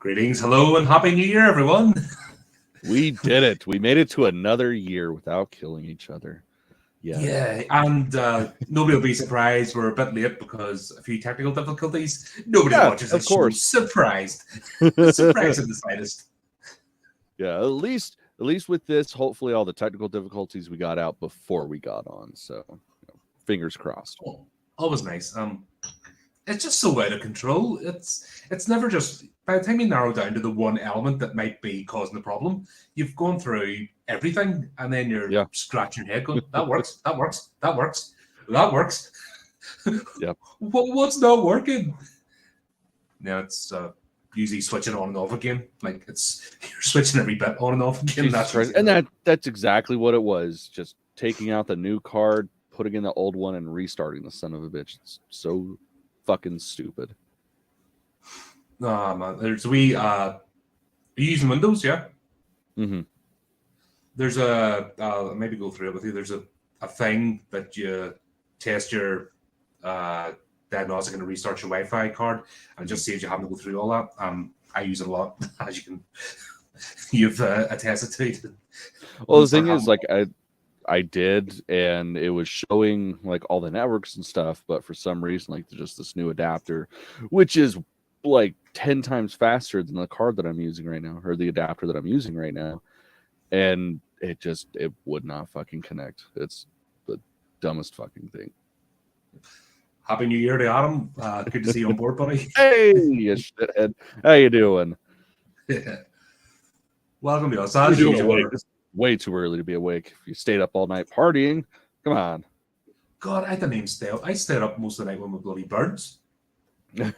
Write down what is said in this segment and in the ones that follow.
Greetings, hello, and happy New Year, everyone. We did it. We made it to another year without killing each other. Yeah, and nobody will be surprised. We're a bit late because a few technical difficulties. Nobody watches of this show course. surprised. Surprised in the slightest. Yeah, at least with this, hopefully all the technical difficulties we got out before we got on. So, fingers crossed. Oh, always nice. It's just so out of control. It's never just by the time you narrow down to the one element that might be causing the problem, you've gone through everything, and then you're scratching your head, going, "That works, that works, that works, that works." Yep. What's not working? Now it's usually switching on and off again. Like you're switching every bit on and off again. That's exactly what it was. Just taking out the new card, putting in the old one, and restarting the son of a bitch. It's so fucking stupid. Nah, man. Are you using Windows? Yeah. Mm-hmm. There's maybe go through it with you. There's a thing that you test your diagnostic and restart your Wi-Fi card, and it just saves you having to go through all that. I use it a lot, as you can you've attested to. Well, the thing is, like I did, and it was showing like all the networks and stuff, but for some reason, like just this new adapter, which is like 10 times faster than the card that I'm using right now, or the adapter that I'm using right now, and it would not fucking connect. It's the dumbest fucking thing. Happy New Year to Adam. Good to see you on board, buddy. Hey, you shithead. How you doing? Welcome to us. As usual. It's way too early to be awake. If you stayed up all night partying, come on. God, I didn't even stay up. I stayed up most of the night with my bloody birds. And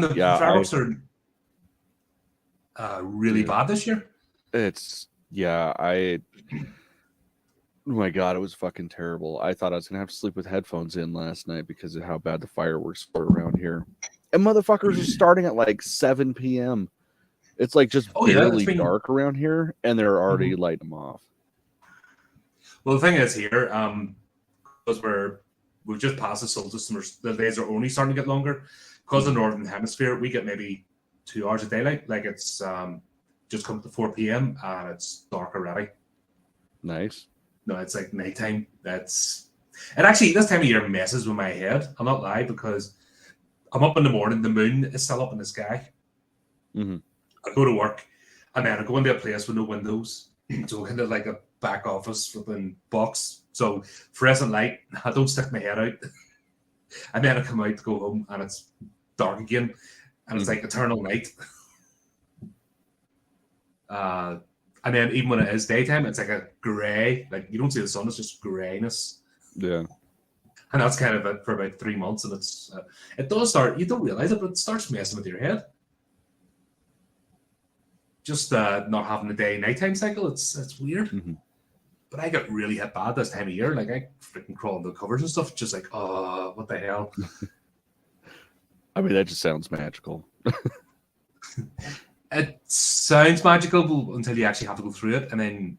the fireworks are really bad this year. Oh my God, it was fucking terrible. I thought I was gonna have to sleep with headphones in last night because of how bad the fireworks were around here. And motherfuckers are starting at like 7 p.m. It's like just barely dark around here, and they're already lighting them off. Well, the thing is here, because we've just passed the solstice, and the days are only starting to get longer. Because of the northern hemisphere, we get maybe 2 hours of daylight. Like it's just come to 4 p.m. and it's dark already. Nice. No, it's like nighttime. And actually this time of year messes with my head. I'll not lie, because I'm up in the morning, the moon is still up in the sky. Mm-hmm. I go to work, and then I go into a place with no windows, so into like a back office flipping box. So fluorescent light, I don't stick my head out, and then I come out to go home, and it's dark again, and it's like eternal night. And then even when it is daytime, it's like a grey, like you don't see the sun; it's just greyness. Yeah, and that's kind of it for about 3 months, and it does start. You don't realize it, but it starts messing with your head. Just not having a day-nighttime cycle, it's weird. Mm-hmm. But I got really hit bad this time of year. Like I freaking crawl under the covers and stuff. Just like, oh, what the hell? I mean, that just sounds magical. It sounds magical until you actually have to go through it, and then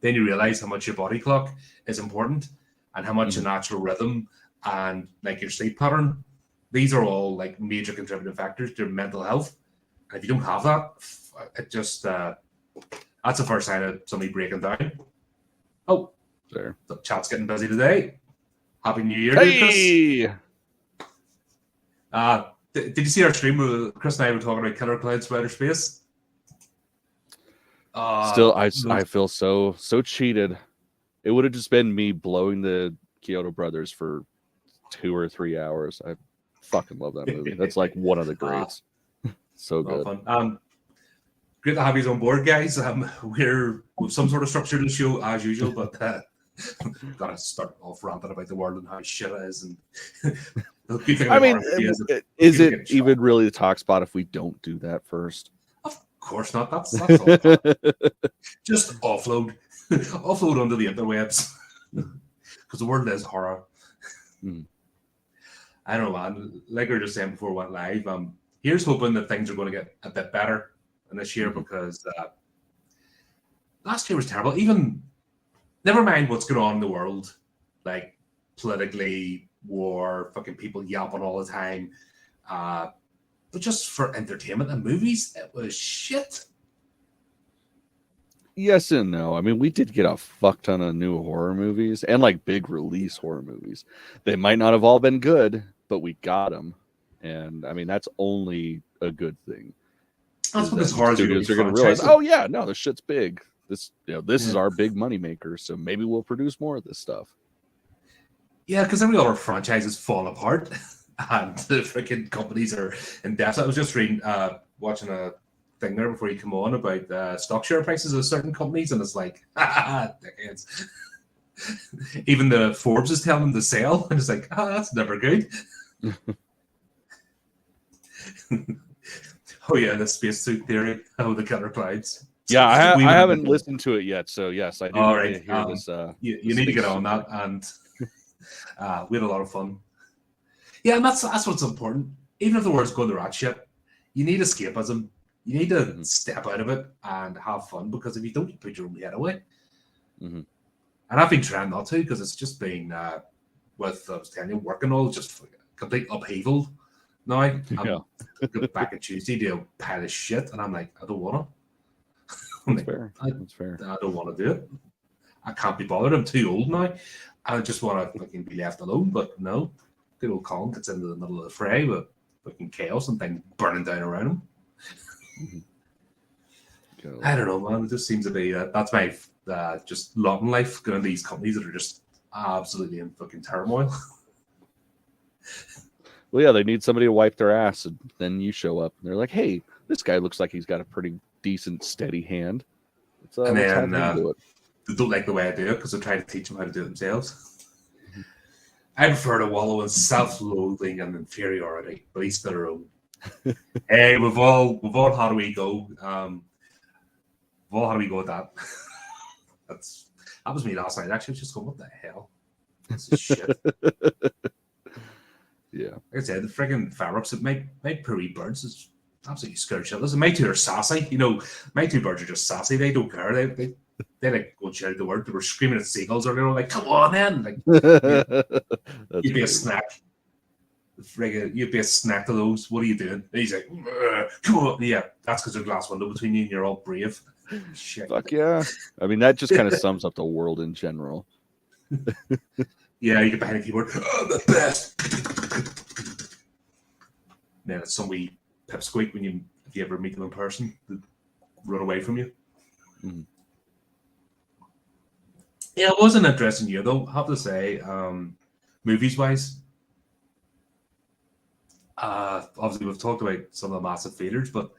you realize how much your body clock is important, and how much your natural rhythm and like your sleep pattern. These are all like major contributing factors to your mental health. And if you don't have that, it just that's the first sign of somebody breaking down. Oh, there. The chat's getting busy today. Happy New Year, hey! Chris. Did you see our stream where Chris and I were talking about Killer Clouds from Outer Space? Still, I feel so cheated. It would have just been me blowing the Kyoto Brothers for 2 or 3 hours. I fucking love that movie. That's like one of the greats. So good. Fun. Great to have you on board, guys. We're with some sort of structure to the show as usual, but gotta start off ranting about the world and how shit it is. And I mean, is it even really the talk spot if we don't do that first? Of course not. That's all. Just offload onto the interwebs, because the world is horror. I don't know, man. Like we were just saying before we went live, here's hoping that things are going to get a bit better in this year, because last year was terrible. Even never mind what's going on in the world, like politically, war, fucking people yapping all the time. but just for entertainment and movies, it was shit. Yes and no. I mean, we did get a fuck ton of new horror movies and like big release horror movies. They might not have all been good, but we got them, and I mean that's only a good thing. That's because horror studios are going to realize, oh yeah, no, this shit's big. This is our big money maker, so maybe we'll produce more of this stuff. Yeah, because every other franchises fall apart, and the freaking companies are in debt. I was just watching a thing there before you come on about stock share prices of certain companies, and it's like, dickheads. Even the Forbes is telling them to sell, and it's like, that's never good. Oh yeah, the spacesuit theory. Oh, the killer clouds. Yeah, I haven't listened to it yet, so yes, I do need to hear this. You need to get on that, and we had a lot of fun. Yeah, and that's what's important. Even if the world's going to rat shit, you need escapism. You need to step out of it and have fun, because if you don't, you put your own head away. And I've been trying not to, because it's just been I was telling you, working all just complete upheaval. Now I'm back on Tuesday to a pile of shit, and I'm like, I don't want to. That's fair. I don't want to do it. I can't be bothered. I'm too old now. I just want to fucking be left alone. But no, good old Colin gets into the middle of the fray with fucking chaos and things burning down around him. I don't know, man. It just seems to be that's my just lot in life, going to these companies that are just absolutely in fucking turmoil. Well, yeah, they need somebody to wipe their ass, and then you show up, and they're like, "Hey, this guy looks like he's got a pretty decent, steady hand." And then they don't like the way I do it, because I try to teach them how to do it themselves. I prefer to wallow in self-loathing and inferiority, but each their own. Hey, we've all how do we go? We've all how do we go with that? That was me last night. Actually, I was just going, what the hell? This is shit. Yeah. Like I said, the friggin' fabrics that make pretty birds is absolutely scared shitless. And my two are sassy. You know, my two birds are just sassy. They don't care. They like go and shout the word. They were screaming at seagulls earlier, like, come on then. Like, you'd be a snack. Friggin', you'd be a snack to those. What are you doing? And he's like, come on. Yeah, that's because there's a glass window between you and you're all brave. Shit. Fuck yeah. I mean, that just kind of sums up the world in general. Yeah, you get behind a keyboard. Oh, the best. Then it's some wee pipsqueak if you ever meet them in person, they run away from you. Yeah, it was an interesting year though, I have to say. Movies wise, obviously we've talked about some of the massive failures, but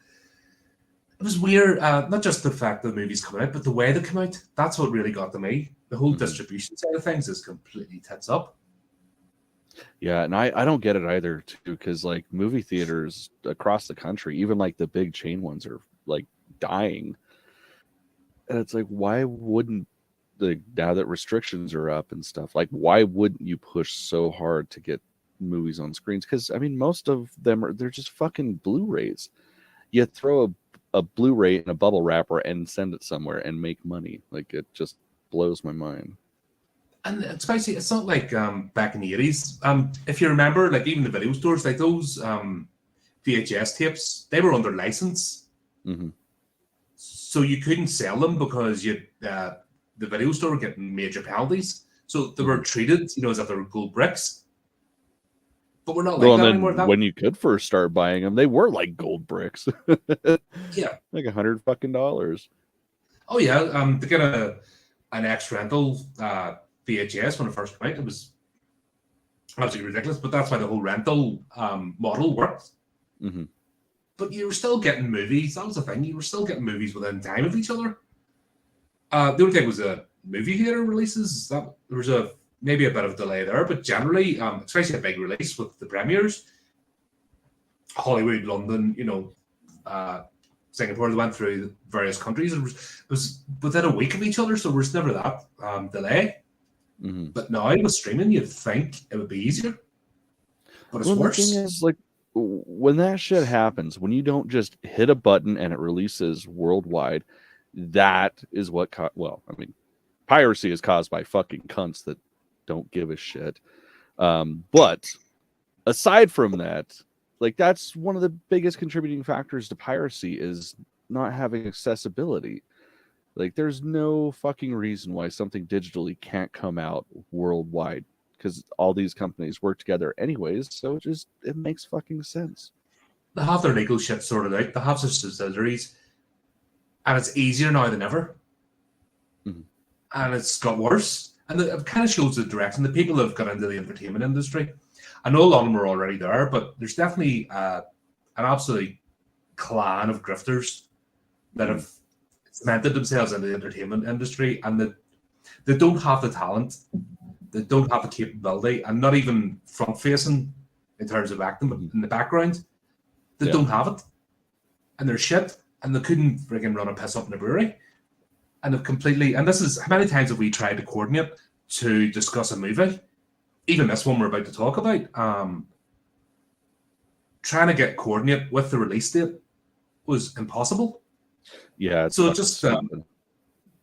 it was weird. Not just the fact that the movies coming out, but the way they come out. That's what really got to me. The whole distribution side of things is completely tits up. Yeah, and I don't get it either, too, because like movie theaters across the country, even like the big chain ones, are like dying. And it's like, why wouldn't now that restrictions are up and stuff, like why wouldn't you push so hard to get movies on screens? Because I mean, most of them they're just fucking Blu-rays. You throw a Blu-ray in a bubble wrapper and send it somewhere and make money. Like, it just blows my mind. And especially, it's not like back in the 80s. If you remember, like even the video stores, like those VHS tapes, they were under license. So you couldn't sell them because the video store were getting major penalties. So they were treated, as if they were gold bricks. But we're not like that anymore. When you could first start buying them, they were like gold bricks. Yeah, like $100 fucking. Oh yeah, to get an X rental VHS when it first came out, it was absolutely ridiculous. But that's why the whole rental model worked. But you were still getting movies. That was the thing. You were still getting movies within time of each other. The only thing was the movie theater releases. That there was maybe a bit of delay there, but generally, especially a big release with the premieres, Hollywood, London, Singapore, they went through various countries. It was within a week of each other, so there was never that delay. But now with streaming, you'd think it would be easier, but it's worse. The thing is, like, when that shit happens, when you don't just hit a button and it releases worldwide, that is what piracy is caused by fucking cunts that don't give a shit. But aside from that, Like that's one of the biggest contributing factors to piracy is not having accessibility. Like there's no fucking reason why something digitally can't come out worldwide, because all these companies work together anyways, so it makes fucking sense. They have their legal shit sorted out. They have their subsidiaries, and it's easier now than ever. Mm-hmm. And it's got worse. And it kind of shows the direction. The people that have got into the entertainment industry, I know a lot of them were already there, but there's definitely an absolute clan of grifters that have cemented themselves in the entertainment industry, and they don't have the talent, they don't have the capability, and not even front-facing in terms of acting, but in the background, they don't have it. And they're shit, and they couldn't friggin' run a piss up in a brewery. And they've completely, and this is, how many times have we tried to coordinate to discuss a movie? Even this one we're about to talk about, trying to get coordinate with the release date was impossible. Yeah. So just, and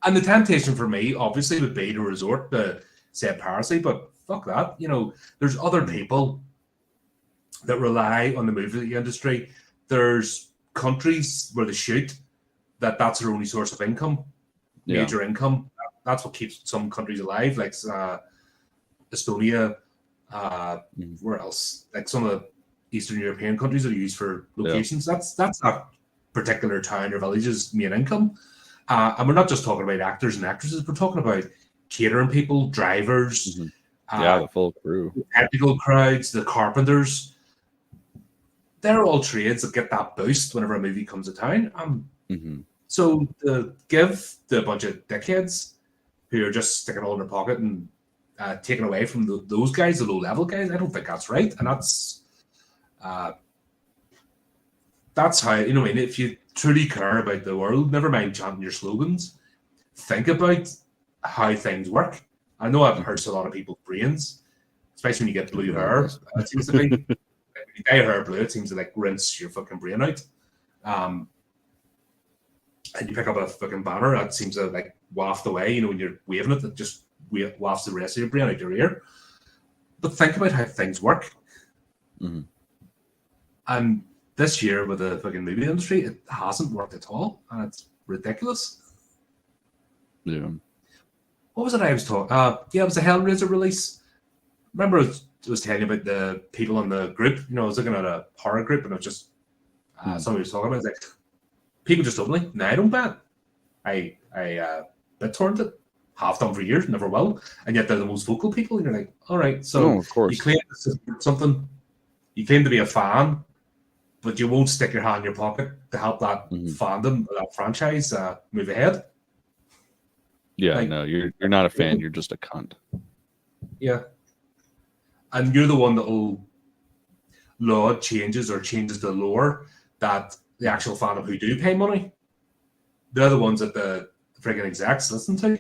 the temptation for me, obviously, would be to resort to, say, piracy, but fuck that. You know, there's other people that rely on the movie industry. There's countries where they shoot that's their only source of income, major income. That's what keeps some countries alive, like Estonia, where else? Like some of the Eastern European countries that are used for locations. That's that particular town or village's main income. And we're not just talking about actors and actresses. We're talking about catering people, drivers, the full crew, technical crowds, the carpenters. They're all trades that get that boost whenever a movie comes to town. So to give to a bunch of dickheads who are just sticking it all in their pocket and taking away from those guys, the low-level guys, I don't think that's right. And that's how, you know, I mean, if you truly care about the world, never mind chanting your slogans, think about how things work. I know I've hurt a lot of people's brains, especially when you get blue hair. It seems to be, like, when you dye your hair blue, it seems to like rinse your fucking brain out. And you pick up a fucking banner that seems to like waft away, you know, when you're waving it, it just wafts the rest of your brain out your ear. But think about how things work. And this year with the fucking movie industry, it hasn't worked at all, and it's ridiculous. Yeah. What was it I was talking? It was the Hellraiser release. Remember, I was telling you about the people in the group. You know, I was looking at a horror group, and it was just somebody was talking about it. Like, people just openly, no, I don't bet. I BitTorrent it, have done for years, never will, and yet they're the most vocal people. And you're like, all right, so of course. you claim to support something, you claim to be a fan, but you won't stick your hand in your pocket to help that fandom, that franchise move ahead. Yeah, like, no, you're not a fan. You're just a cunt. Yeah, and you're the one that will laud changes or changes the lore that the actual fandom who do pay money, they're the ones that the friggin' execs listen to.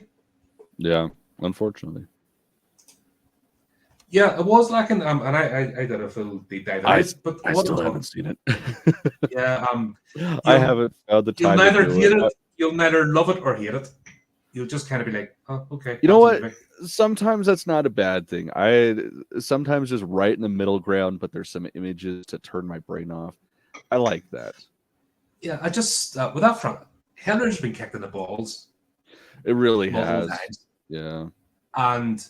Yeah, unfortunately. Yeah, it was lacking, and I did a full deep dive. I still haven't seen it. Yeah, I haven't found the time. You'll neither hate it, you'll neither love it or hate it. You'll just kind of be like, oh, okay. You know what? Sometimes that's not a bad thing. I sometimes just right in the middle ground, but there's some images to turn my brain off. I like that. Yeah, I just with that front, Hellraiser's been kicked in the balls. It really has. Times. Yeah. And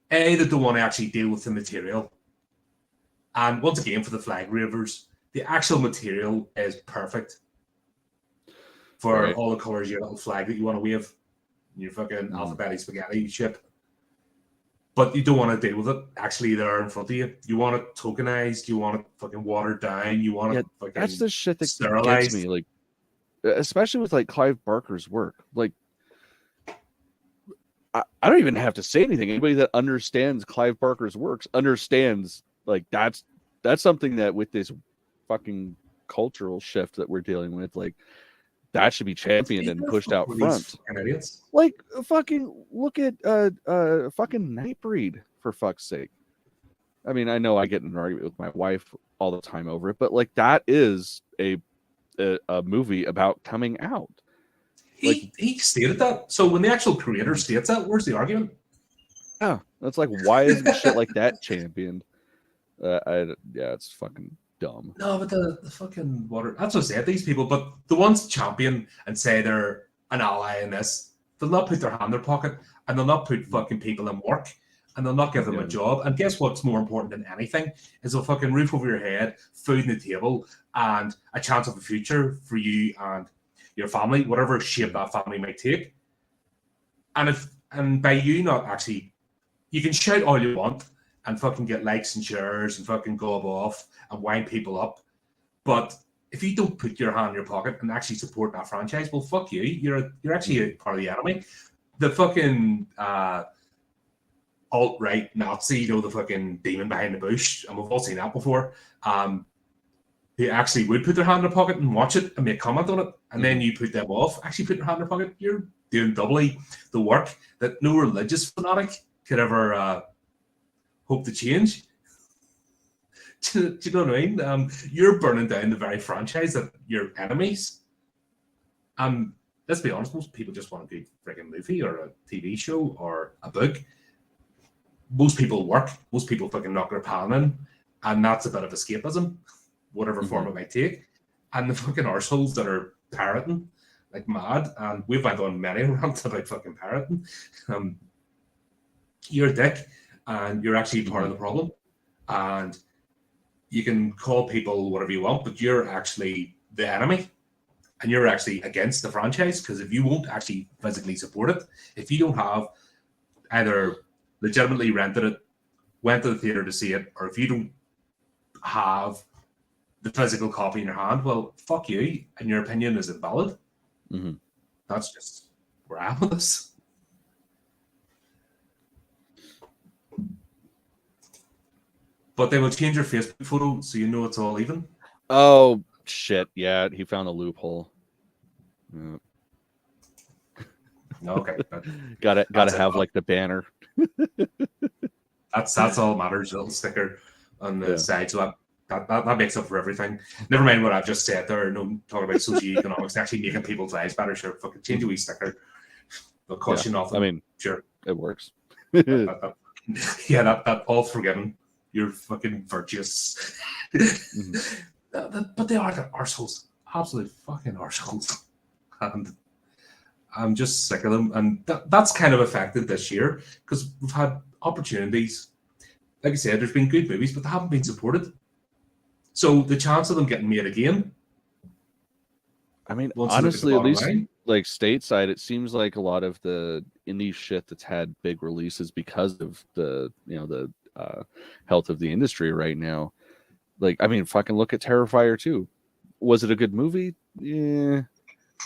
they don't want to actually deal with the material. And once again, for the flag ravers, the actual material is perfect for all the colors of your little flag that you want to wave. Your fucking alphabetic spaghetti shit. But you don't want to deal with it actually there in front of you. You want it tokenized. You want it fucking watered down. You want it fucking that's the shit that sterilized. Gets me. Like, especially with like Clive Barker's work. Like, I don't even have to say anything. Anybody that understands Clive Barker's works understands like that's something that with this fucking cultural shift that we're dealing with, like that should be championed and pushed out front. Like fucking look at fucking Nightbreed, for fuck's sake. I mean, I know I get in an argument with my wife all the time over it, but like that is a movie about coming out. He stated that. So when the actual creator states that, where's the argument? Yeah, that's like, why isn't shit like that championed? It's fucking dumb. No, but the fucking water. That's what I said. These people, but the ones champion and say they're an ally in this, they'll not put their hand in their pocket, and they'll not put fucking people in work, and they'll not give them a job. And guess what's more important than anything is a fucking roof over your head, food on the table, and a chance of a future for you and your family, whatever shape that family might take. And by you not actually, you can shout all you want and fucking get likes and shares and fucking gob off and wind people up. But if you don't put your hand in your pocket and actually support that franchise, well, fuck you. You're actually a part of the enemy. The fucking alt-right Nazi, the fucking demon behind the bush, and we've all seen that before, who actually would put their hand in their pocket and watch it and make comment on it, and then you put them off, actually put their hand in their pocket, you're doing doubly the work that no religious fanatic could ever hope to change. Do you know what I mean? You're burning down the very franchise that your enemies. Let's be honest, most people just want a good freaking movie or a TV show or a book. Most people work. Most people fucking knock their pan in, and that's a bit of escapism, whatever form it might take. And the fucking arseholes that are parroting like mad, and we've went on many rants about fucking parroting. You're a dick, and you're actually part of the problem. And you can call people whatever you want, but you're actually the enemy, and you're actually against the franchise, because if you won't actually physically support it, if you don't have either legitimately rented it, went to the theater to see it, or if you don't have the physical copy in your hand, well, fuck you, and your opinion is invalid. Mm-hmm. That's just where I am with this. But they will change your Facebook photo so you know it's all even. Oh shit! Yeah, he found a loophole. Yeah. Okay, gotta have like the banner. That's all that matters. A little sticker on the side, so that makes up for everything. Never mind what I've just said there. No, talking about socioeconomics, actually making people's lives better. Sure, fucking change a wee sticker. It'll cost you nothing. I mean, sure, it works. that all's forgiven. You're fucking virtuous. But they are the arseholes. Absolute fucking arseholes. And I'm just sick of them. And that's kind of affected this year, because we've had opportunities. Like I said, there's been good movies, but they haven't been supported. So the chance of them getting made again. I mean, honestly, at least like stateside, it seems like a lot of the indie shit that's had big releases because of the health of the industry right now. Like, I mean, fucking look at Terrifier 2. Was it a good movie? Yeah.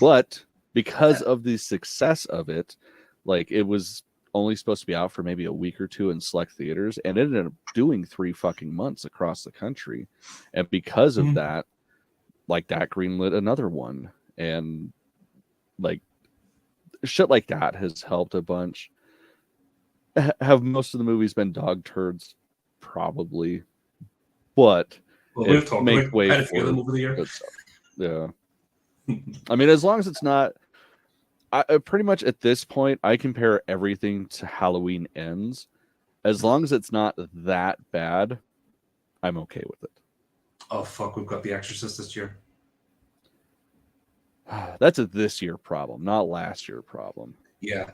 But because of the success of it, like, it was only supposed to be out for maybe a week or two in select theaters, and it ended up doing 3 fucking months across the country. And because of that, like, that greenlit another one. And like, shit like that has helped a bunch. Have most of the movies been dog turds? Probably, but we've talked make about way quite a few of them over the year. Yeah, I mean, as long as it's not, I pretty much at this point I compare everything to Halloween Ends. As long as it's not that bad, I'm okay with it. Oh fuck, we've got The Exorcist this year. That's a this year problem, not last year problem. Yeah.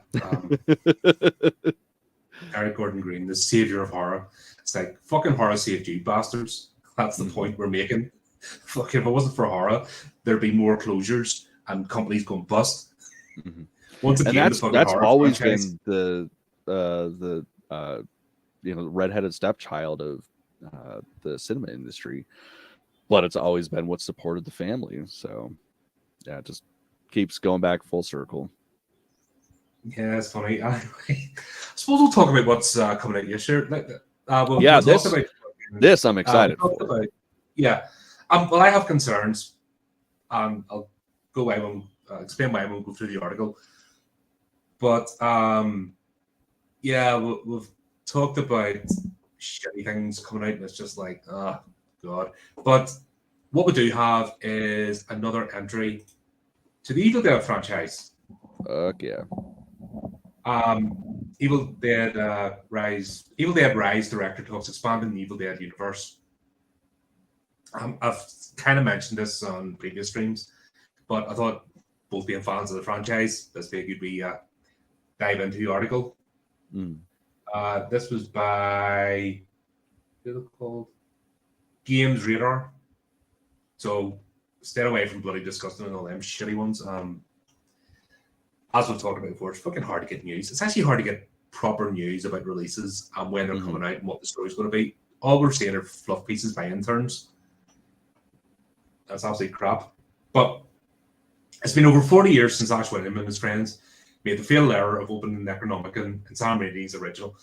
Eric Gordon Green, the savior of horror. It's like, fucking horror saved you, bastards. That's the point we're making. Fuck, if it wasn't for horror, there'd be more closures and companies going bust. Once again, and that's always franchise. been the redheaded stepchild of the cinema industry, but it's always been what supported the family. So yeah, it just keeps going back full circle. Yeah, it's funny. I suppose we'll talk about what's coming out this year. This I'm excited for. Well, I have concerns. I'll go away and explain why I won't go through the article. But we've talked about shitty things coming out, and it's just like, oh god. But what we do have is another entry to the Evil Dead franchise. Fuck yeah. Evil Dead Rise director talks expanding the Evil Dead universe. I've kind of mentioned this on previous streams, but I thought both being fans of the franchise, this be a good wee dive into the article. This was by who's it called? Games Radar. So stay away from bloody disgusting and all them shitty ones. As we've talked about before, it's fucking hard to get news. It's actually hard to get proper news about releases and when they're coming out and what the story's going to be. All we're seeing are fluff pieces by interns. That's absolutely crap. But it's been over 40 years since Ash William and his friends made the fatal error of opening Necronomicon and Sam Raimi's original,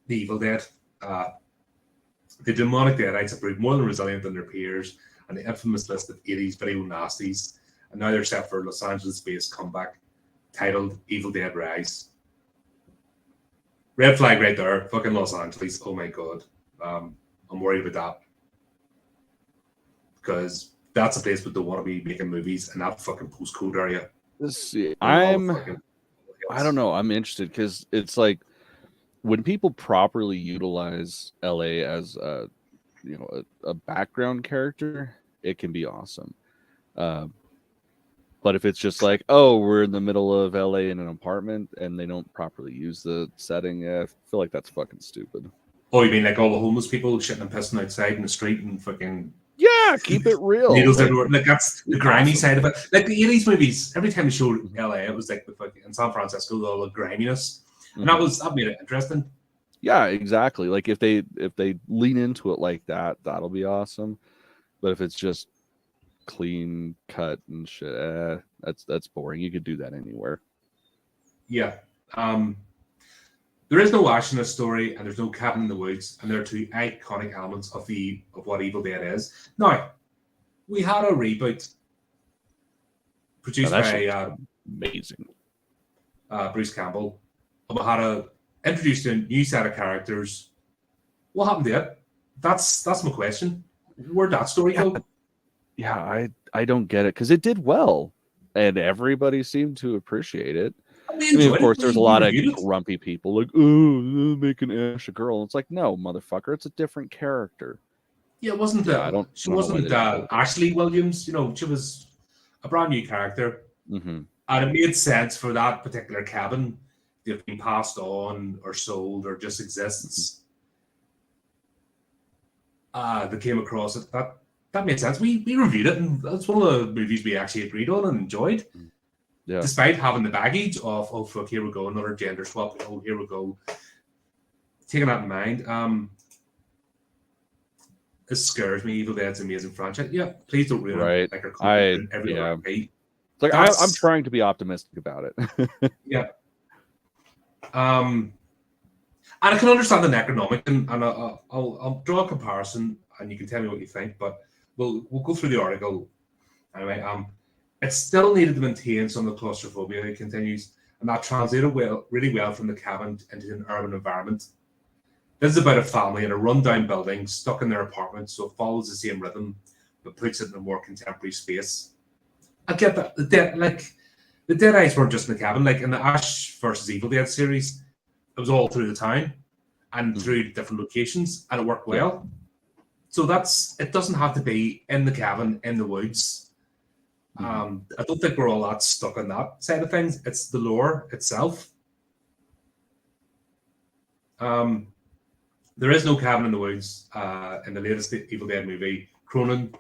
The Evil Dead. The demonic Deadites have proved more than resilient than their peers, and the infamous list of 80s video nasties, and now they're set for a Los Angeles-based comeback titled Evil Dead Rise. Red flag right there, fucking Los Angeles. Oh my god. I'm worried about that. Because that's a place where they want to be making movies in that fucking postcode area. I don't know. I'm interested because it's like when people properly utilize LA as a background character, it can be awesome. But if it's just like, oh, we're in the middle of LA in an apartment and they don't properly use the setting, I feel like that's fucking stupid. Oh, you mean like all the homeless people shitting and pissing outside in the street and fucking... Yeah, keep it real. Needles everywhere. Like that's the grimy side of it. Like the 80s movies, every time they showed LA, it was like the fucking in San Francisco, all the griminess. And that made it interesting. Yeah, exactly. Like if they lean into it like that, that'll be awesome. But if it's just clean cut and shit, that's boring. You could do that anywhere. Yeah. There is no Ash in this story, and there's no cabin in the woods, and there are two iconic elements of what Evil Dead is. Now, we had a reboot produced by amazing Bruce Campbell, and we had introduced a new set of characters. What happened to it? That's my question. Where'd that story go? Yeah, I don't get it because it did well, and everybody seemed to appreciate it. I mean, of course, there's a lot of grumpy people like, oh, making Ash a girl. It's like, no, motherfucker, it's a different character. Yeah, it wasn't she wasn't Ashley Williams. She was a brand new character, and it made sense for that particular cabin to have been passed on or sold or just exists. They came across it. That made sense. We reviewed it, and that's one of the movies we actually agreed on and enjoyed. Yeah. Despite having the baggage of, oh fuck, here we go, another gender swap. Oh, here we go. Taking that in mind, it scares me. Evil Dead's an amazing franchise. Yeah, please don't ruin it. Like everywhere. It's like I'm trying to be optimistic about it. Yeah. And I can understand the Necronomicon, and I'll draw a comparison, and you can tell me what you think. But we'll go through the article anyway. It still needed to maintain some of the claustrophobia, it continues, and that translated really well from the cabin into an urban environment. This is about a family in a rundown building stuck in their apartment, so it follows the same rhythm, but puts it in a more contemporary space. I get that. The Deadites weren't just in the cabin. Like in the Ash versus Evil Dead series, it was all through the town and through different locations, and it worked well. So it doesn't have to be in the cabin, in the woods. I don't think we're all that stuck on that side of things. It's the lore itself. There is no cabin in the woods in the latest Evil Dead movie, Cronin.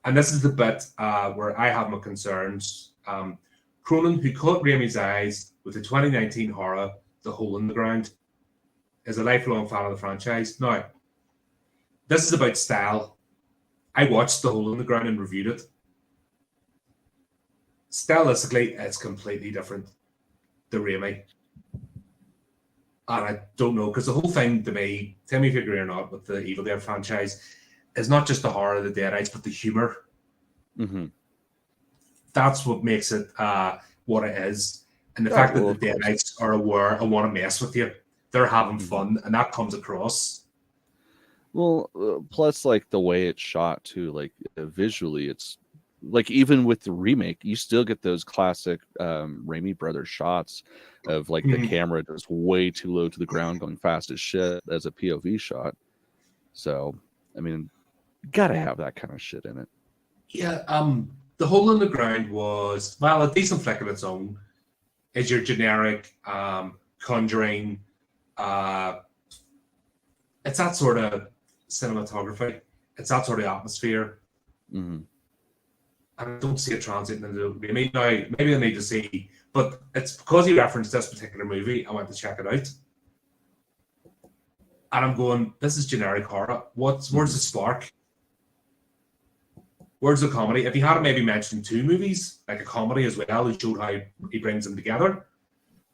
And this is the bit where I have my concerns. Cronin, who caught Raimi's eyes with the 2019 horror, The Hole in the Ground, is a lifelong fan of the franchise. Now, this is about style. I watched The Hole in the Ground and reviewed it. Stylistically, it's completely different to Raimi. And I don't know, because the whole thing to me, tell me if you agree or not, with the Evil Dead franchise, is not just the horror of the Deadites, but the humor. That's what makes it what it is. And the fact that the Deadites are aware and want to mess with you. They're having fun, and that comes across. Well, plus, like, the way it's shot, too, like, visually, it's like, even with the remake, you still get those classic Raimi Brothers shots of, like, the camera just way too low to the ground, going fast as shit as a POV shot. So, I mean, Gotta have that kind of shit in it. Yeah, The Hole in the Ground was, well, a decent flick of its own. Is your generic Conjuring. It's that sort of cinematography. It's that sort of atmosphere. Mm-hmm. I don't see it translating into the movie. Now, maybe I need to see, but it's because he referenced this particular movie, I went to check it out. And I'm going, this is generic horror. Where's the spark? Where's the comedy? If he had maybe mentioned 2 movies, like a comedy as well, he showed how he brings them together.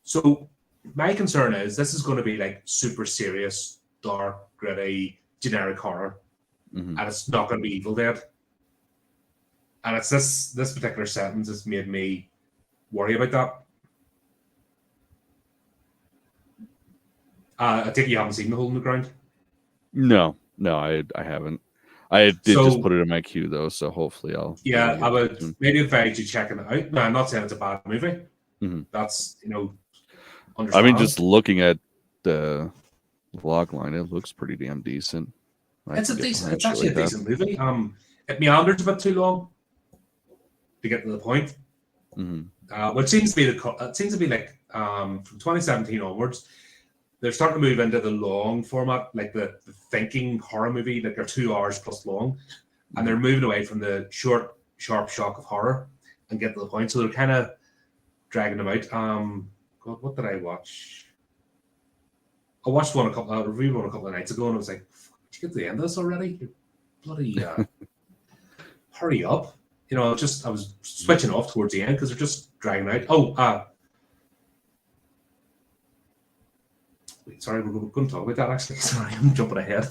So my concern is this is going to be like super serious, dark, gritty, generic horror. Mm-hmm. And it's not going to be Evil Dead. And it's this particular sentence that's made me worry about that. I think you haven't seen The Hole in the Ground. No, I haven't. I did just put it in my queue though, so hopefully I'll. Yeah, I would maybe advise you checking it out. No, I'm not saying it's a bad movie. Mm-hmm. That's I mean, just looking at the log line, it looks pretty damn decent. It's actually a decent movie. It meanders a bit too long to get to the point. Mm-hmm. Which seems to be like from 2017 onwards, they're starting to move into the long format, like the thinking horror movie, like they're 2 hours plus long, and they're moving away from the short, sharp shock of horror and get to the point. So they're kind of dragging them out. God, what did I watch? I watched one reviewed one a couple of nights ago, and I was like, "Did you get to the end of this already? You bloody hurry up!" I was switching off towards the end because they're just dragging out. Oh, sorry, we're going to talk about that actually. Sorry, I'm jumping ahead.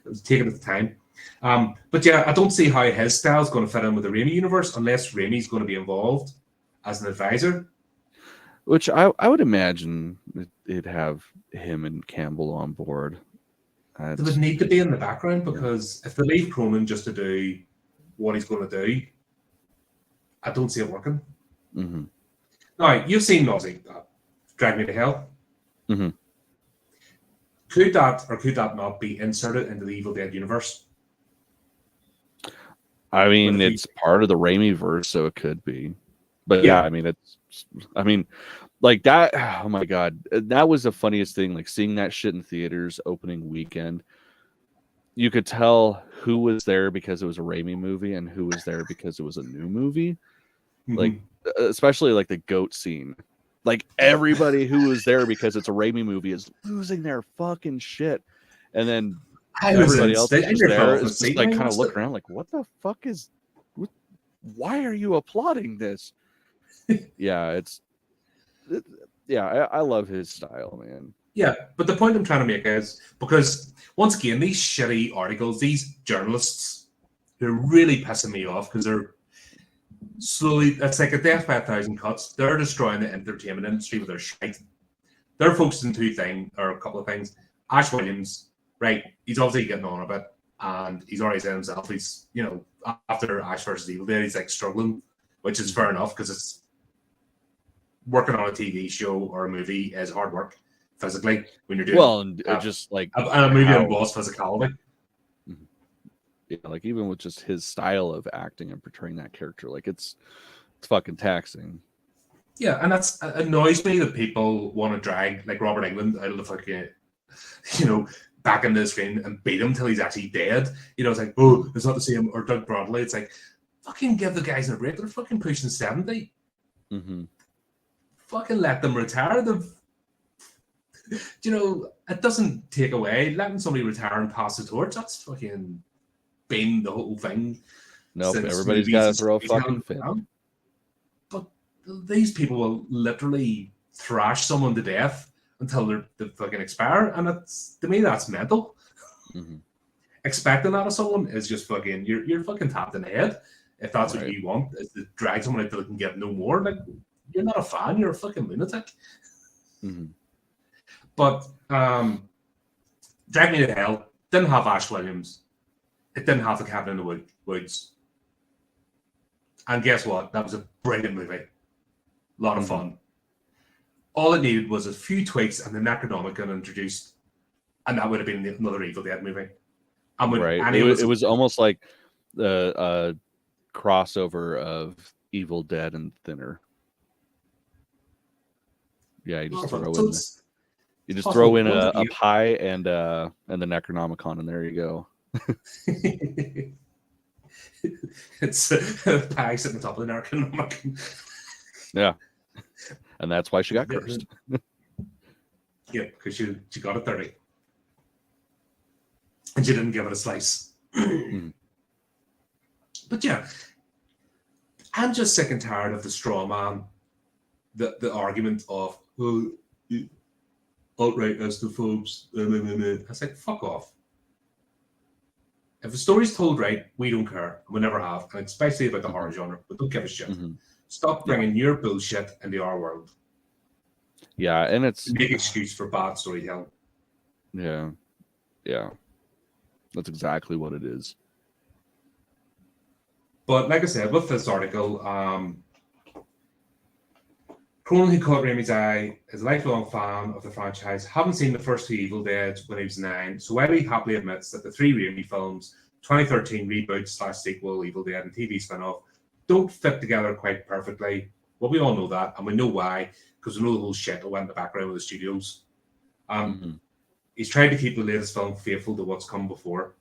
It was taking its time. But yeah, I don't see how his style is going to fit in with the Raimi universe unless Raimi's going to be involved as an advisor. Which I would imagine it'd have him and Campbell on board. They would need to be in the background because if they leave Cronin just to do what he's going to do, I don't see it working. Mm-hmm. Now, you've seen Nazi, Drag Me to Hell. Mm-hmm. Could that or could that not be inserted into the Evil Dead universe? I mean, it's part of the Raimi verse, so it could be. But yeah, I mean, like that. Oh my god, that was the funniest thing. Like seeing that shit in theaters opening weekend, you could tell who was there because it was a Raimi movie and who was there because it was a new movie. Mm-hmm. Like, especially like the goat scene. Like everybody who was there because it's a Raimi movie is losing their fucking shit, and then everybody else is just there is just like kind of looking around like, what the fuck is? Why are you applauding this? Yeah, I love his style, man. Yeah, but the point I'm trying to make is because once again, these shitty articles, these journalists, they're really pissing me off because they're slowly, it's like a death by 1,000 cuts. They're destroying the entertainment industry with their shit. They're focusing a couple of things. Ash Williams, right? He's obviously getting on a bit, and he's already said himself, he's, after Ash versus Evil Dead, he's like struggling, which is fair enough because it's working on a TV show or a movie is hard work physically when you're doing just like a movie involves physicality. Yeah, like even with just his style of acting and portraying that character, like it's fucking taxing. Yeah, and it annoys me that people want to drag like Robert Englund out of the fucking, back into the screen and beat him till he's actually dead. It's like, oh, it's not the same. Or Doug Bradley, it's like, fucking give the guys a break. They're fucking pushing 70. Mm-hmm. Fucking let them retire. It doesn't take away letting somebody retire and pass the torch. That's fucking been the whole thing. Nope, everybody's got to throw a fucking fit. But these people will literally thrash someone to death until they fucking expire, and to me that's mental. Mm-hmm. Expecting that of someone is just fucking you're fucking tapped in the head. If that's what you want, is to drag someone out that can get no more. Like, you're not a fan, you're a fucking lunatic. Mm-hmm. But Drag Me to Hell didn't have Ash Williams. It didn't have the Cabin in the Woods. And guess what? That was a brilliant movie. A lot of fun. All it needed was a few tweaks and the Necronomicon introduced, and that would have been another Evil Dead movie. And when Right. any It was almost like the crossover of Evil Dead and Thinner. Yeah, you just throw in you just throw in a pie and the Necronomicon, and there you go. It's a pie sitting on top of the Necronomicon. Yeah, and that's why she got cursed. Yeah, because she got it dirty, and she didn't give it a slice. But yeah, I'm just sick and tired of the straw man, the argument of alt-right Estophobes. I was like, fuck off. If the story's told right, we don't care. We never have, and especially about the horror genre. But don't give a shit. Stop bringing your bullshit into our world. Yeah, and it's make excuse for bad storytelling. Yeah, that's exactly what it is. But like I said, with this article, Cronin, who caught Raimi's eye, is a lifelong fan of the franchise, haven't seen the first two Evil Dead when he was 9, so while he happily admits that the 3 Raimi films, 2013 reboot/sequel, Evil Dead, and TV spin-off, don't fit together quite perfectly. Well, we all know that, and we know why, because we know the whole shit that went in the background with the studios. He's tried to keep the latest film faithful to what's come before.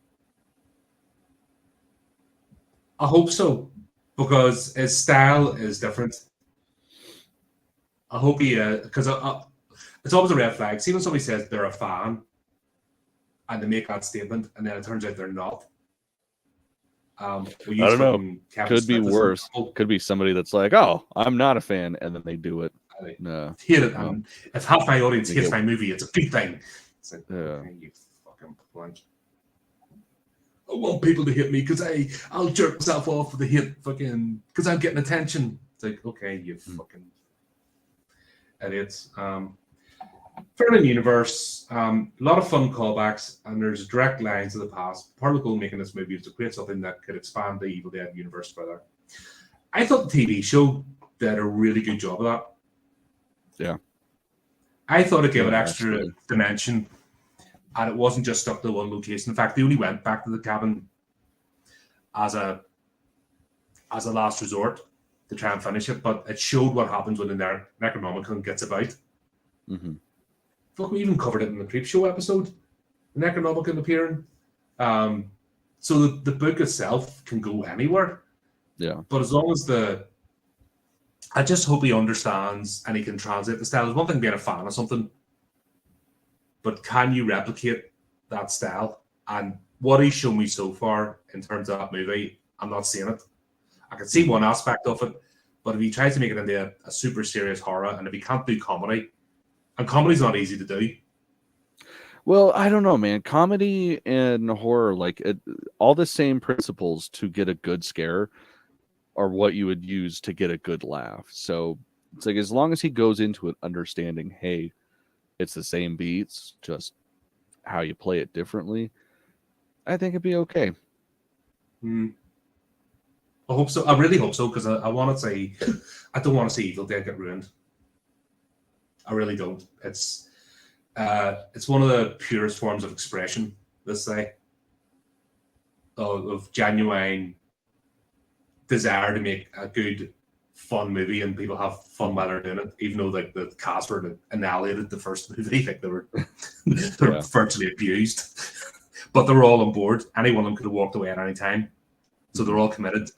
I hope so, because his style is different. I hope he, because it's always a red flag. See when somebody says they're a fan, and they make that statement, and then it turns out they're not. I don't know. Could be worse. Could be somebody that's like, "Oh, I'm not a fan," and then they do it. No, hate it. And if half my audience hates my movie, it's a good thing. It's like, okay, you fucking blank. I want people to hit me because I'll jerk myself off with the hit, fucking, because I'm getting attention. It's like, okay, you fucking idiots. Fairly universe, a lot of fun callbacks, and there's direct lines to the past. Part of the goal of making this movie was to create something that could expand the Evil Dead universe further. I thought the TV show did a really good job of that. Yeah. I thought it gave it extra dimension, and it wasn't just stuck to one location. In fact, they only went back to the cabin as a last resort to try and finish it, but it showed what happens when the Necronomicon gets about. Fuck, we even covered it in the Creep Show episode. The Necronomicon appearing. So the book itself can go anywhere. Yeah. But as long as I just hope he understands and he can translate the style. There's one thing being a fan of something, but can you replicate that style? And what he's shown me so far in terms of that movie, I'm not seeing it. I can see one aspect of it, but if he tries to make it into a super serious horror, and if he can't do comedy, and comedy's not easy to do. Well, I don't know, man. Comedy and horror, like all the same principles to get a good scare are what you would use to get a good laugh. So it's like, as long as he goes into it understanding, hey, it's the same beats, just how you play it differently, I think it'd be okay. I hope so. I really hope so, because I want to say, I don't want to see Evil Dead get ruined. I really don't. It's one of the purest forms of expression, let's say, of genuine desire to make a good, fun movie, and people have fun while they're doing it, even though like the cast were annihilated the first movie, like they were virtually abused, but they were all on board. Any one of them could have walked away at any time, so they're all committed.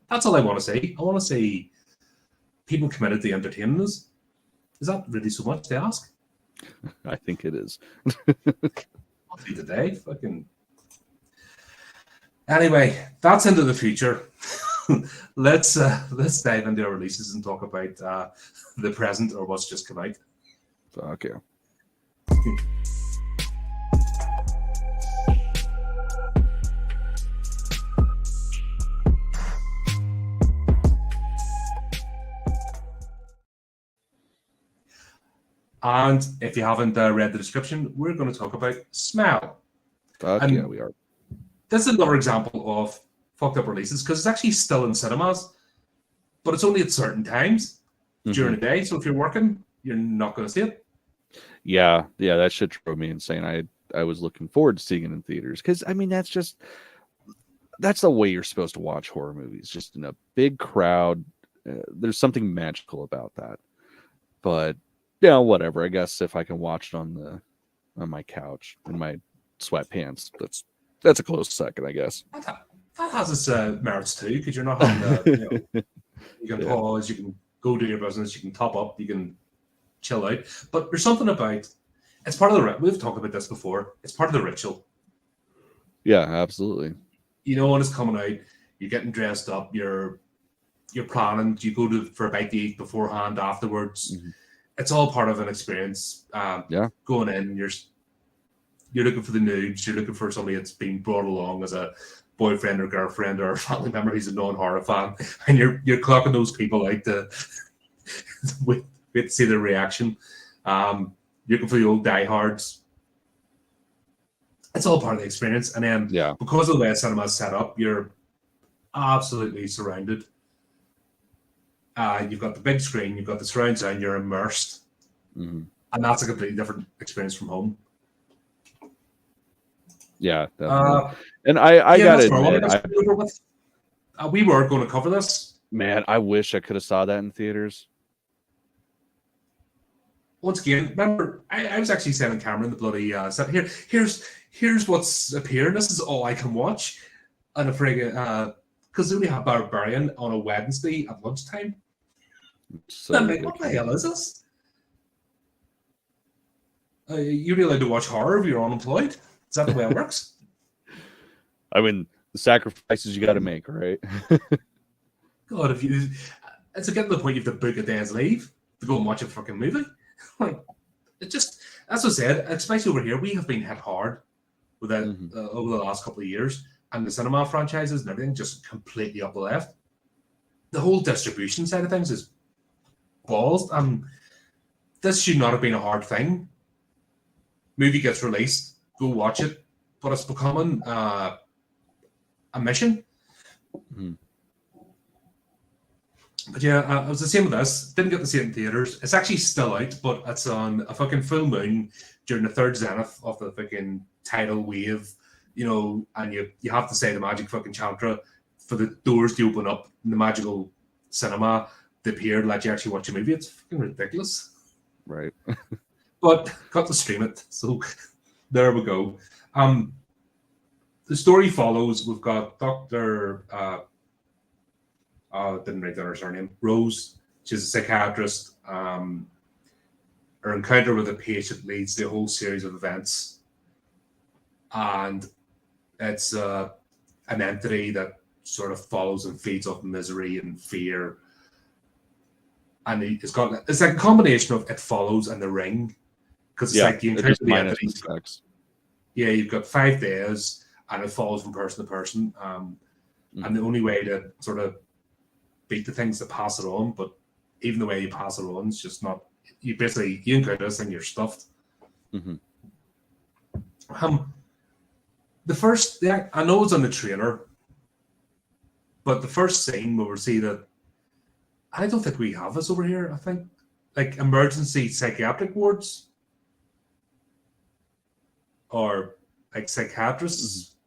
That's all I want to see. I want to see people committed to entertaining us. Is that really so much to ask? I think it is. I'll see today. Fucking. Anyway, that's into the future. Let's dive into our releases and talk about the present, or what's just come out. Fuck yeah. And if you haven't read the description, we're going to talk about Smell. Fuck yeah, we are. This is another example of fucked up releases, because it's actually still in cinemas, but it's only at certain times during the day. So if you're working, you're not going to see it. Yeah, that shit drove me insane. I was looking forward to seeing it in theaters, because I mean that's the way you're supposed to watch horror movies, just in a big crowd. There's something magical about that. But yeah, whatever. I guess if I can watch it on my couch in my sweatpants, that's a close second, I guess. That has its merits too, because you're not having you can pause, you can go do your business, you can top up, you can chill out. But there's something about it's part of the we've talked about this before. It's part of the ritual. Yeah, absolutely. You know when it's coming out, you're getting dressed up, you're planning, you go for a bite to eat beforehand, afterwards. Mm-hmm. It's all part of an experience. Going in, you're looking for the noobs, you're looking for somebody that's been brought along as a boyfriend or girlfriend or a family member who's a non-horror fan, and you're clocking those people out to wait to see their reaction. You're looking for the old diehards. It's all part of the experience. And then because of the way cinema's set up, you're absolutely surrounded. You've got the big screen, you've got the surround sound, you're immersed. Mm-hmm. And that's a completely different experience from home. Yeah, definitely. And I gotta admit, we were going to cover this. Man, I wish I could have saw that in theaters. Once again, remember, I was actually sending Cameron the bloody set here. Here's what's appearing. This is all I can watch. And a friggin' because they only have Barbarian on a Wednesday at lunchtime. So I'm like, what the hell is this? You're allowed to watch horror if you're unemployed. Is that the way it works? I mean, the sacrifices you got to make, right? God, it's getting to the point you have to book a day's leave to go and watch a fucking movie. Like, it just, as I said, especially over here, we have been hit hard with that over the last couple of years, and the cinema franchises and everything just completely up the left. The whole distribution side of things is balls, and this should not have been a hard thing. Movie gets released, go watch it, but it's becoming a mission. Mm-hmm. But yeah, it was the same with this. Didn't get to see it in theaters. It's actually still out, but it's on a fucking full moon during the third zenith of the fucking tidal wave, and you have to say the magic fucking chantra for the doors to open up in the magical cinema to appear to let you actually watch a movie. It's fucking ridiculous. Right. But got to stream it, so there we go. The story follows. We've got Dr. Didn't write down her surname. Rose. She's a psychiatrist. Her encounter with a patient leads to a whole series of events, and it's an entity that sort of follows and feeds off misery and fear. And it's like a combination of It Follows and The Ring, because it's like the encounter of the entity. Yeah, you've got 5 days, and it follows from person to person. And the only way to sort of beat the things that pass it on, but even the way you pass it on is just not. You encounter this and you're stuffed. Mm-hmm. I know it's on the trailer, but the first scene where we see that, I don't think we have this over here. I think like emergency psychiatric wards or like psychiatrists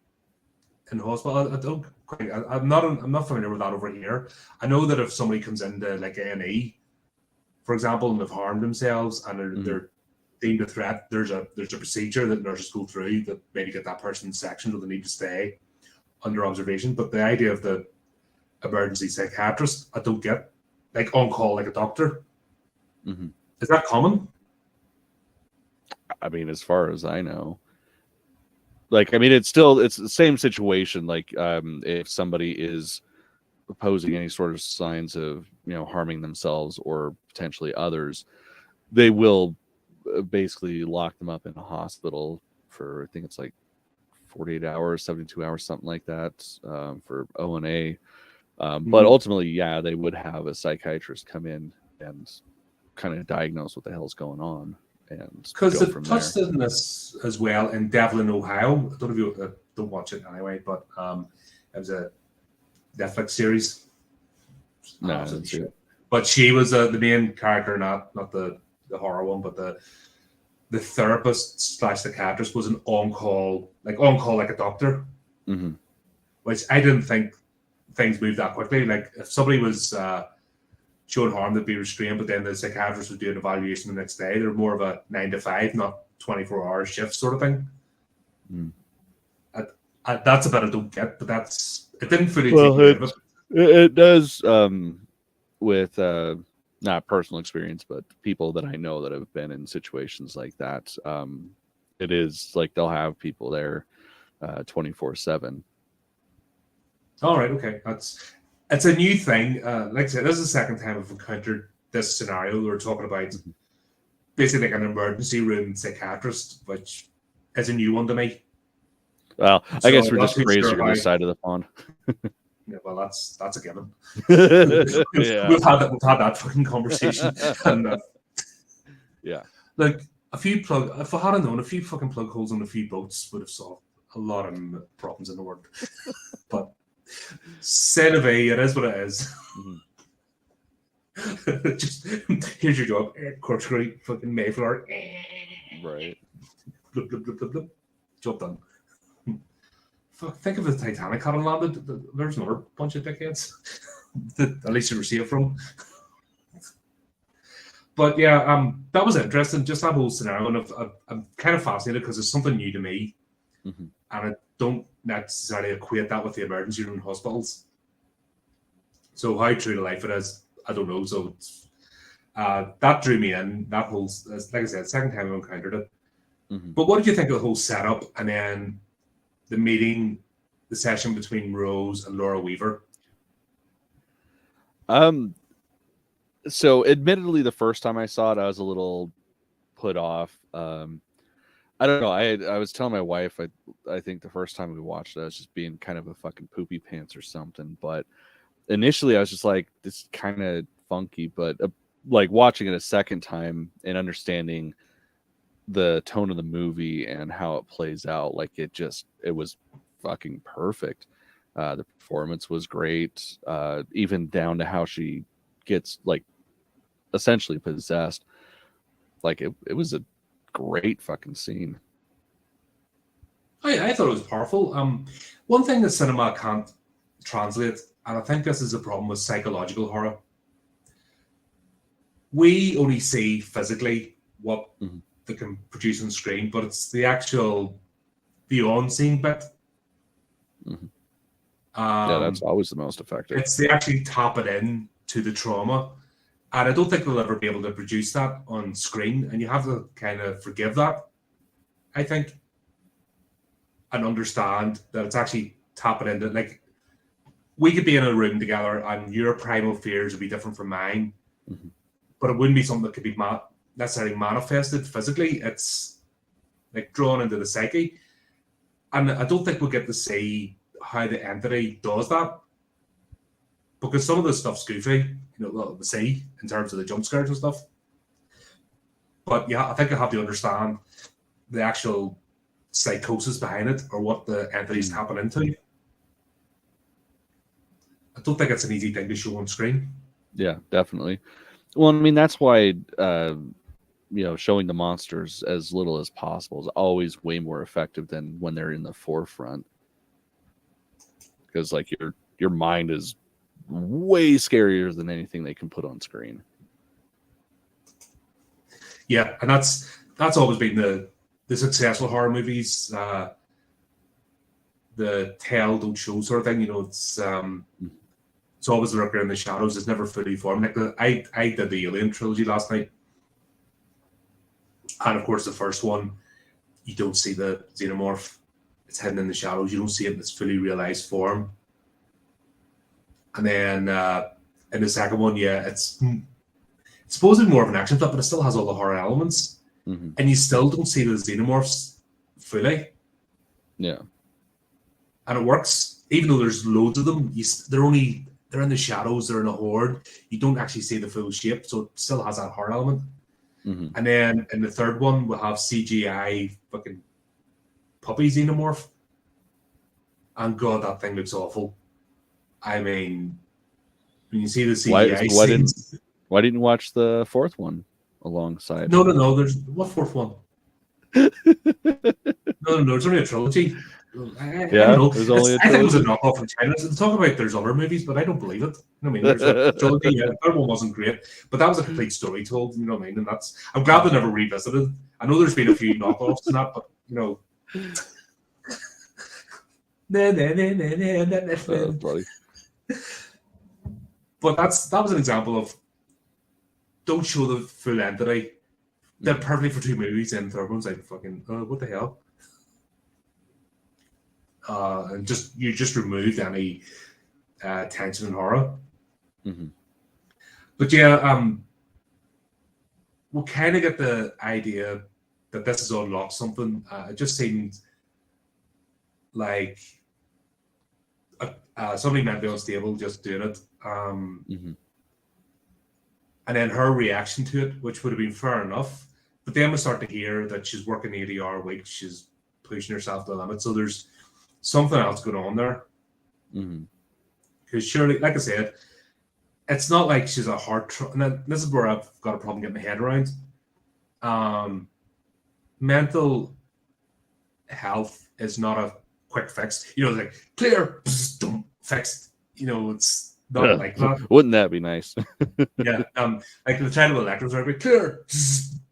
in hospital. I don't quite. I'm not familiar with that over here. I know that if somebody comes into like A&E, for example, and they've harmed themselves and they're deemed a threat, there's a procedure that nurses go through that maybe get that person sectioned or they need to stay under observation. But the idea of the emergency psychiatrist, I don't get. Like on call, like a doctor. Mm-hmm. Is that common? I mean, as far as I know, it's the same situation. Like, if somebody is posing any sort of signs of, harming themselves or potentially others, they will basically lock them up in a hospital for, I think it's like 48 hours, 72 hours, something like that, for O&A. But ultimately, they would have a psychiatrist come in and kind of diagnose what the hell's going on. And because they touched on this as well in Devlin, Ohio. I don't know if you don't watch it anyway, but it was a Netflix series. No, I didn't see it. But she was the main character, not the horror one, but the therapist / psychiatrist was an on call like a doctor, Mm-hmm. which I didn't think things moved that quickly. Like if somebody was showing harm, they'd be restrained, but then the psychiatrist would do an evaluation the next day. They're more of a 9 to 5, not 24-hour shift sort of thing. Mm. That's a bit I don't get, but it didn't fully Well, take me out of it. it does with not personal experience, but people that I know that have been in situations like that. It is like they'll have people there 24/7. All right, okay. It's a new thing. Like I said, this is the second time I've encountered this scenario. We're talking about basically like an emergency room psychiatrist, which is a new one to me. Well, So I guess we're I'm not just too crazier sure on this how- side of the pond. Yeah, well, that's a given. Yeah. We've had that fucking conversation, and Yeah. like if I had known a few fucking plug holes on a few boats would have solved a lot of problems in the world. But c'est la vie, it is what it is. Mhm. Just here's your job, Corkscrew, fucking Mayflower. Right. Blub, blub, blub, blub, blub. Job done. Fuck, think if the Titanic hadn't landed, there's another bunch of dickheads. At least you were safe from. But yeah, that was interesting. Just that whole scenario, and I'm kind of fascinated because it's something new to me, Mhm. and I don't necessarily equate that with the emergency room hospitals. So how true to life it is, I don't know. So that drew me in. That whole, like I said, second time I encountered it. Mhm. But what did you think of the whole setup, and then the meeting, the session between Rose and Laura Weaver? So admittedly, the first time I saw it, I was a little put off. I don't know. I was telling my wife, I think the first time we watched it, I was just being kind of a fucking poopy pants or something. But initially, I was just like, this is kind of funky. But like watching it a second time and understanding the tone of the movie and how it plays out, like it was fucking perfect. The performance was great, even down to how she gets like essentially possessed. Like it was a great fucking scene. I thought it was powerful. One thing that cinema can't translate, and I think this is a problem with psychological horror. We only see physically what they can produce on screen, but it's the actual beyond scene bit. Mhm. Yeah, that's always the most effective. It's they actually tap it in to the trauma. And I don't think they'll ever be able to produce that on screen. And you have to kind of forgive that, I think, and understand that it's actually tapping into, like, we could be in a room together and your primal fears would be different from mine, but it wouldn't be something that could be necessarily manifested physically. It's like drawn into the psyche. And I don't think we'll get to see how the entity does that, because some of the stuff's goofy, the see in terms of the jump scares and stuff. But yeah, I think I have to understand the actual psychosis behind it, or what the entity's tapping into. I don't think it's an easy thing to show on screen. Yeah, definitely. Well, I mean, that's why showing the monsters as little as possible is always way more effective than when they're in the forefront, because like your mind is way scarier than anything they can put on screen. Yeah, and that's always been the successful horror movies, the tell don't show sort of thing. It's always lurking in the shadows. It's never fully formed. Like I did the Alien trilogy last night, and of course the first one, you don't see the xenomorph. It's hidden in the shadows. You don't see it in its fully realized form. And then in the second one, yeah, it's supposedly more of an action film, but it still has all the horror elements. And you still don't see the xenomorphs fully. Yeah. And it works. Even though there's loads of them, they're in the shadows, they're in a horde. You don't actually see the full shape, so it still has that horror element. And then in the third one, we'll have CGI fucking puppy xenomorph. And God, that thing looks awful. I mean, when you see the CGI why didn't you watch the fourth one alongside? No. There's what fourth one? No, it's only a trilogy. I Yeah, don't know. there's only a I think it was a trilogy. knockoff from China. They talk about there's other movies, but I don't believe it. You know what I mean? There's a trilogy. Yeah, the third one wasn't great, but that was a complete story told. You know what I mean? And I'm glad they never revisited. I know there's been a few knockoffs and that, but you know. Bloody. But that was an example of don't show the full entity. They're perfect for 2 movies, and the third one's like fucking what the hell? And you just removed any tension and horror. Mm-hmm. But yeah, we'll kind of get the idea that this has unlocked something. It just seemed like somebody mentally unstable just doing it. Mm-hmm. And then her reaction to it, which would have been fair enough. But then we start to hear that she's working 80-hour week. She's pushing herself to the limit. So there's something else going on there. Mm-hmm. Because surely, like I said, it's not like she's a heart. And this is where I've got a problem getting my head around. Mental health is not a quick fix. You know, like clear, fixed. You know, it's not like that. Wouldn't that be nice? Yeah. Like the child electrodes are clear.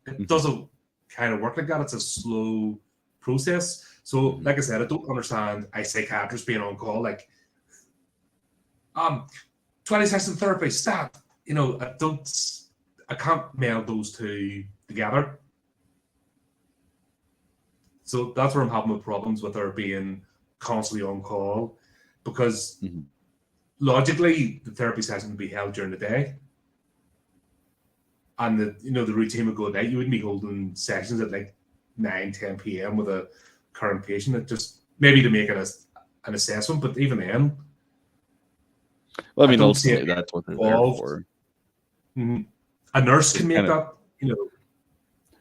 It doesn't kind of work like that. It's a slow process. So, like I said, I don't understand a psychiatrist being on call. Like, 20 seconds of therapy, stop. You know, I can't meld those two together. So that's where I'm having problems with her being constantly on call, because logically the therapy session would be held during the day, and the routine would go at night. You wouldn't be holding sessions at like 9-10 p.m. with a current patient. It just maybe to make it an assessment, but even then, well, I mean, ultimately that's what they're there for. A nurse can make that, you know.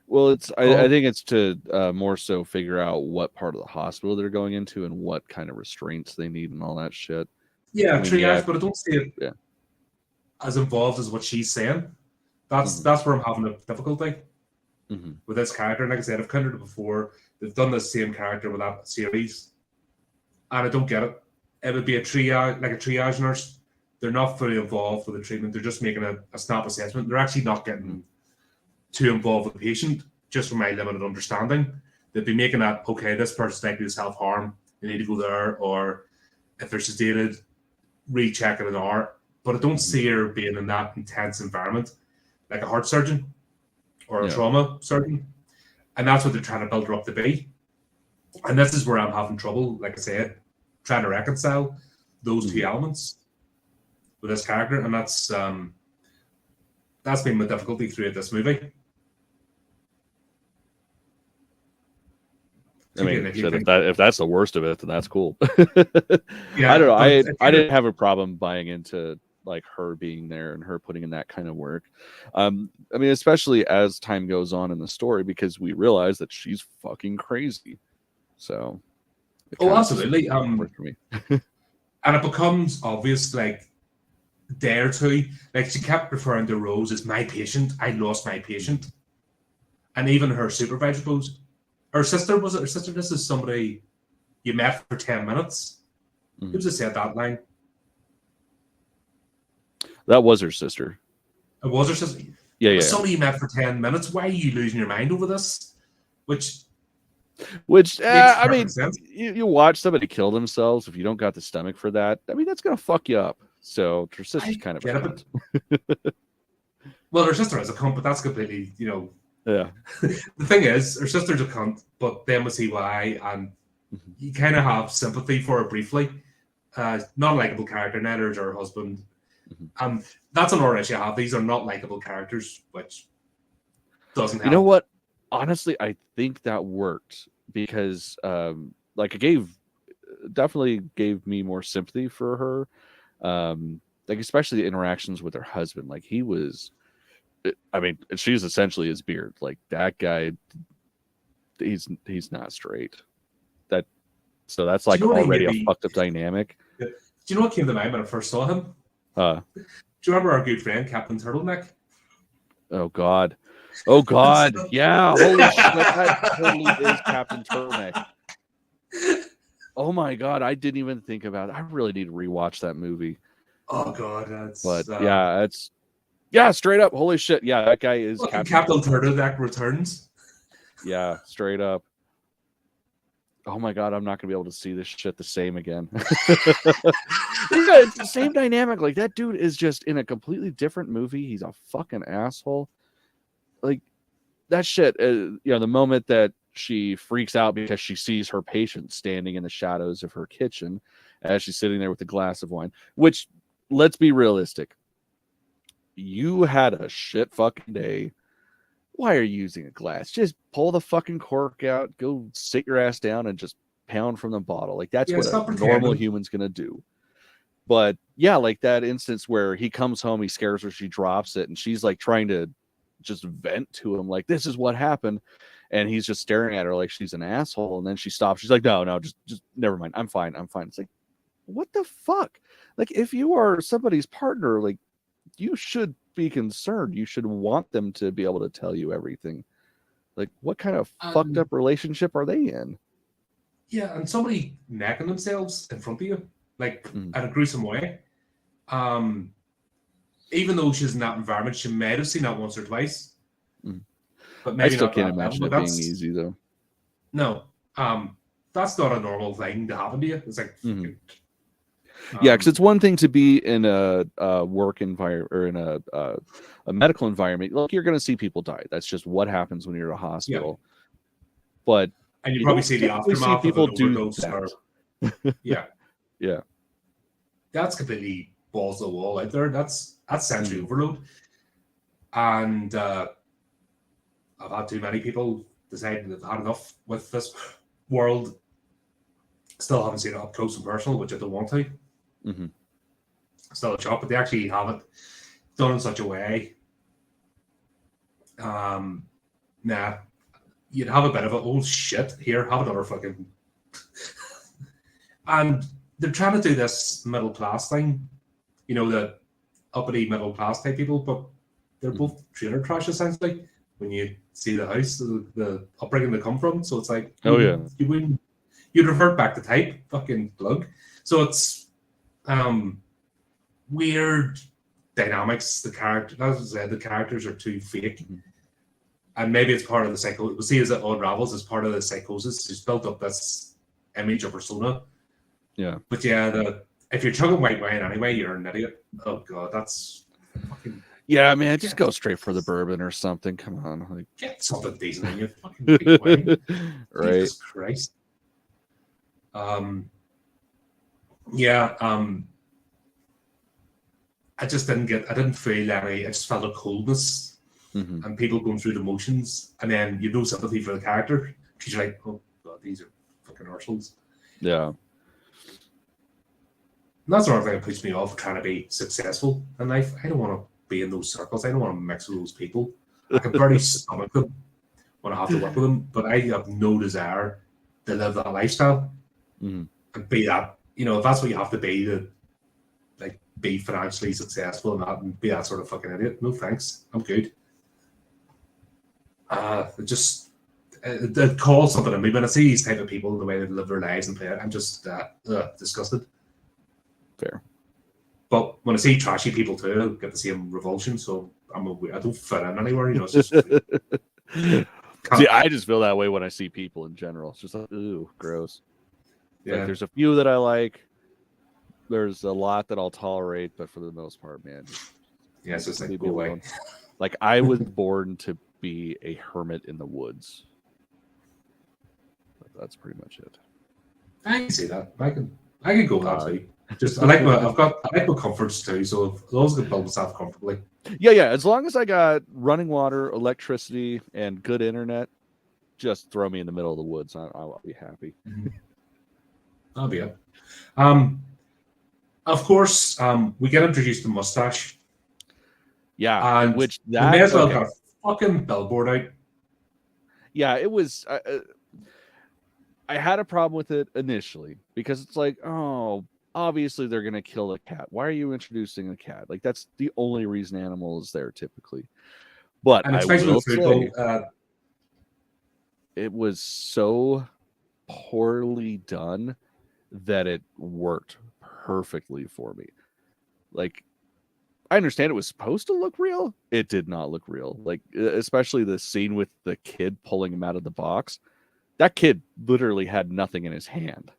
Well, I think it's to more so figure out what part of the hospital they're going into and what kind of restraints they need and all that shit. Yeah, triage, but I don't see it as involved as what she's saying. That's where I'm having a difficulty with this character. And like I said, I've countered it before. They've done the same character with that series, and I don't get it. It would be a triage nurse. They're not fully involved with the treatment. They're just making a snap assessment. They're actually not getting too involved with the patient, just from my limited understanding. They'd be making that, okay, this person's likely to self-harm, they need to go there, or if they're sedated, recheck it an hour. But I don't see her being in that intense environment, like a heart surgeon or a trauma surgeon. And that's what they're trying to build her up to be. And this is where I'm having trouble, like I said, trying to reconcile those two elements with this character. And that's been my difficulty throughout this movie. I mean, if that's the worst of it, then that's cool. Yeah, I don't know. I didn't have a problem buying into like her being there and her putting in that kind of work. I mean, especially as time goes on in the story, because we realize that she's fucking crazy. So, absolutely. Worked for me. And it becomes obvious, like a day or two. Like she kept referring to Rose as my patient. I lost my patient, and even her supervisor goes, her sister, was it her sister? This is somebody you met for 10 minutes. Who was it said that line? That was her sister. It was her sister? Yeah. Somebody you met for 10 minutes. Why are you losing your mind over this? Which I mean, you watch somebody kill themselves. If you don't got the stomach for that, I mean, that's going to fuck you up. So her sister's kind of a cunt. Well, her sister is a cunt, but that's completely, Yeah. The thing is, her sister's a cunt, but then we see why, and you kind of have sympathy for her briefly. Not a likable character, neither is her husband. That's another issue I have. These are not likable characters, which doesn't help. You know what? Honestly, I think that worked because, like, it definitely gave me more sympathy for her. Like, especially the interactions with her husband. Like, he was. I mean, she's essentially his beard. Like that guy, he's not straight. So that's like already a fucked up dynamic. Do you know what came to mind when I first saw him? Do you remember our good friend Captain Turtleneck? Oh God, Oh God, yeah, holy shit, that totally is Captain Turtleneck. Oh my God, I didn't even think about it. I really need to rewatch that movie. Oh God, that's. But yeah, straight up, holy shit, yeah, that guy is Captain Turtleneck returns. Yeah, straight up. Oh my God, I'm not gonna be able to see this shit the same again. Yeah, it's the same dynamic. Like that dude is just in a completely different movie. He's a fucking asshole. Like that shit. The moment that she freaks out because she sees her patient standing in the shadows of her kitchen as she's sitting there with a glass of wine. Which, let's be realistic. You had a shit fucking day. Why are you using a glass? Just pull the fucking cork out, go sit your ass down, and just pound from the bottle. Like that's what a normal human's gonna do. But yeah, like that instance where he comes home, he scares her, she drops it, and she's like trying to just vent to him, like this is what happened, and he's just staring at her like she's an asshole. And then she stops. She's like, no, just never mind. I'm fine. It's like, what the fuck? Like if you are somebody's partner, like you should be concerned. You should want them to be able to tell you everything. Like, what kind of fucked up relationship are they in? Yeah, and somebody necking themselves in front of you, like in a gruesome way. Even though she's in that environment, she may have seen that once or twice. But maybe I still not can't imagine it being easy, though. No, that's not a normal thing to happen to you. It's like. Yeah, because it's one thing to be in a work environment or in a medical environment. Look, you're going to see people die. That's just what happens when you're at a hospital. Yeah. But and you probably see the aftermath of an overdose. Yeah, that's completely balls to the wall out there. That's sensory overload. And I've had too many people decide they've had enough with this world. Still haven't seen it up close and personal, which I don't want to. Still a shot, but they actually have it done in such a way. You'd have a bit of a oh shit here, have another fucking. And they're trying to do this middle class thing, the uppity middle class type people, but they're both trailer trash essentially. When you see the house, the upbringing they come from, so it's like, you'd revert back to type, fucking plug. So it's weird dynamics. The character, as I said, the characters are too fake, and maybe it's part of the psycho. We'll see as it unravels as part of the psychosis. He's built up this image or persona. Yeah, but yeah, if you're chugging white wine anyway, you're an idiot. Oh God, that's fucking. Yeah, man, just go straight for the bourbon or something. Come on, like get something decent in you. Fucking white wine. Right? Jesus Christ. I just didn't feel any. I just felt a coldness and people going through the motions, and then you have no sympathy for the character because you're like, oh God, these are fucking arseholes. Yeah. And that's another thing that puts me off trying to be successful in life. I don't want to be in those circles. I don't want to mix with those people. I can barely stomach them when I have to work with them, but I have no desire to live that lifestyle and be that. If that's what you have to be to be financially successful and be that sort of fucking idiot. No thanks. I'm good. It calls something in me when I see these type of people, the way they live their lives and play it, I'm just disgusted. Fair. But when I see trashy people too, I get the same revulsion. So I don't fit in anywhere. It's just see, I just feel that way when I see people in general. It's just like, ooh, gross. Yeah. Like, there's a few that I like. There's a lot that I'll tolerate, but for the most part, man. Yeah, it's just like, go away. Like, I was born to be a hermit in the woods. But that's pretty much it. I can see that. I can go with that too. Just I like my comforts too. So as long as I can build myself comfortably. Yeah. As long as I got running water, electricity, and good internet, just throw me in the middle of the woods. I'll be happy. That'll be it. Of course, we get introduced to Mustache. Yeah, and which we may as well got a fucking billboard out. Yeah, it was. I had a problem with it initially because it's like, oh, obviously they're gonna kill a cat. Why are you introducing a cat? Like, that's the only reason animal is there typically. But And I especially will with football, say, it was so poorly done that it worked perfectly for me. Like, I understand it was supposed to look real. It did not look real. Like, especially the scene with the kid pulling him out of the box. That kid literally had nothing in his hand.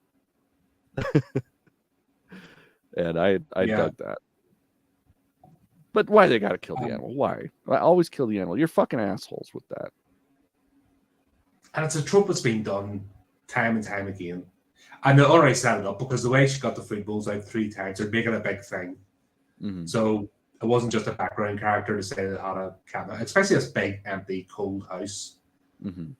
And I dug that. But why they gotta kill the animal? Why? I always kill the animal. You're fucking assholes with that. and it's a trope that's been done time and time again. And they already set it up because the way she got the food bowls out 3 times, they're making a big thing. Mm-hmm. So it wasn't just a background character to say that had a cat, especially this big, empty, cold house. Mm-hmm.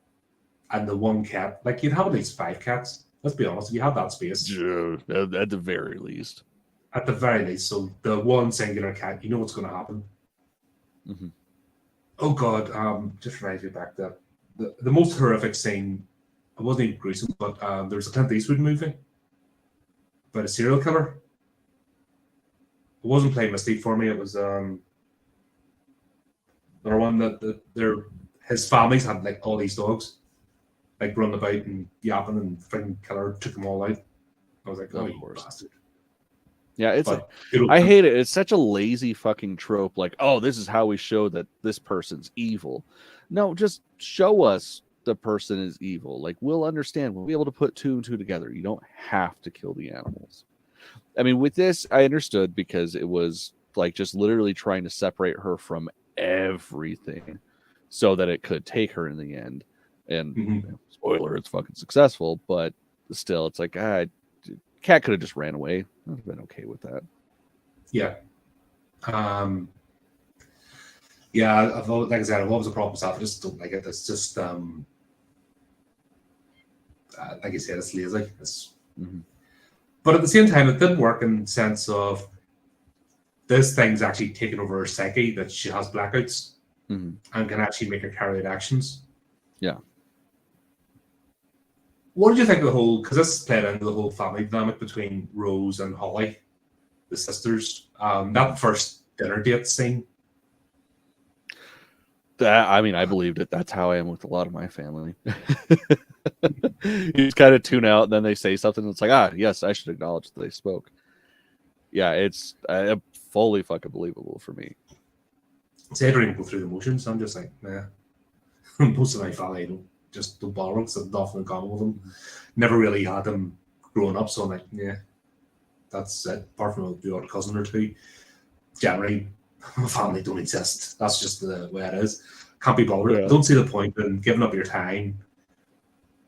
And the one cat, like you'd have at least 5 cats. Let's be honest, you have that space. Yeah, at the very least. At the very least. So the one singular cat, you know what's going to happen. Mm-hmm. Oh God, just reminds me back that the most horrific scene, it wasn't even gruesome, but there was a Clint Eastwood movie about a serial killer. It wasn't Play Misty for me. It was another one that his families had like all these dogs, like running about and yapping, and freaking killer took them all out. I was like, oh, you bastard. Yeah, I hate it. It's such a lazy fucking trope. Like, oh, this is how we show that this person's evil. No, just show us the person is evil. Like, we'll understand. We'll be able to put 2 and 2 together. You don't have to kill the animals. I mean, with this, I understood because it was like just literally trying to separate her from everything so that it could take her in the end. And spoiler, it's fucking successful, but still, it's like, cat could have just ran away. I'd have been okay with that. Yeah. Yeah, like I said, I've always a problem with that. I just don't like it. It's just, like I said, it's lazy. But at the same time, it didn't work in the sense of this thing's actually taken over her psyche, that she has blackouts and can actually make her carry out actions. Yeah. What did you think of the whole, because this played into the whole family dynamic between Rose and Holly, the sisters, that first dinner date scene? I mean, I believed it. That's how I am with a lot of my family. You just kind of tune out, and then they say something, and it's like, yes, I should acknowledge that they spoke. Yeah, it's fully fucking believable for me. See, I don't even go through the motions. I'm just like, nah. Most of my family don't bother because I've nothing in common with them. Never really had them growing up, so I'm like, yeah, that's it. Apart from the odd cousin or 2, generally, my family don't exist. That's just the way it is. Can't be bothered. Yeah. Don't see the point in giving up your time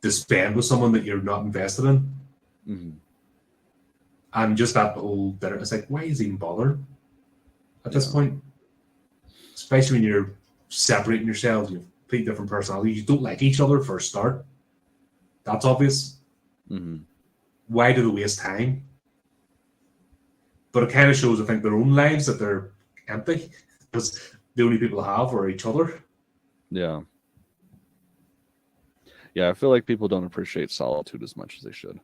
to spend with someone that you're not invested in. And just that whole dinner, it's like, why is he even bothered at this point? Especially when you're separating yourselves, you have completely different personalities. You don't like each other for a start. That's obvious. Why do they waste time? But it kind of shows, I think, their own lives, that they're empty because the only people they have are each other. Yeah, I feel like people don't appreciate solitude as much as they should.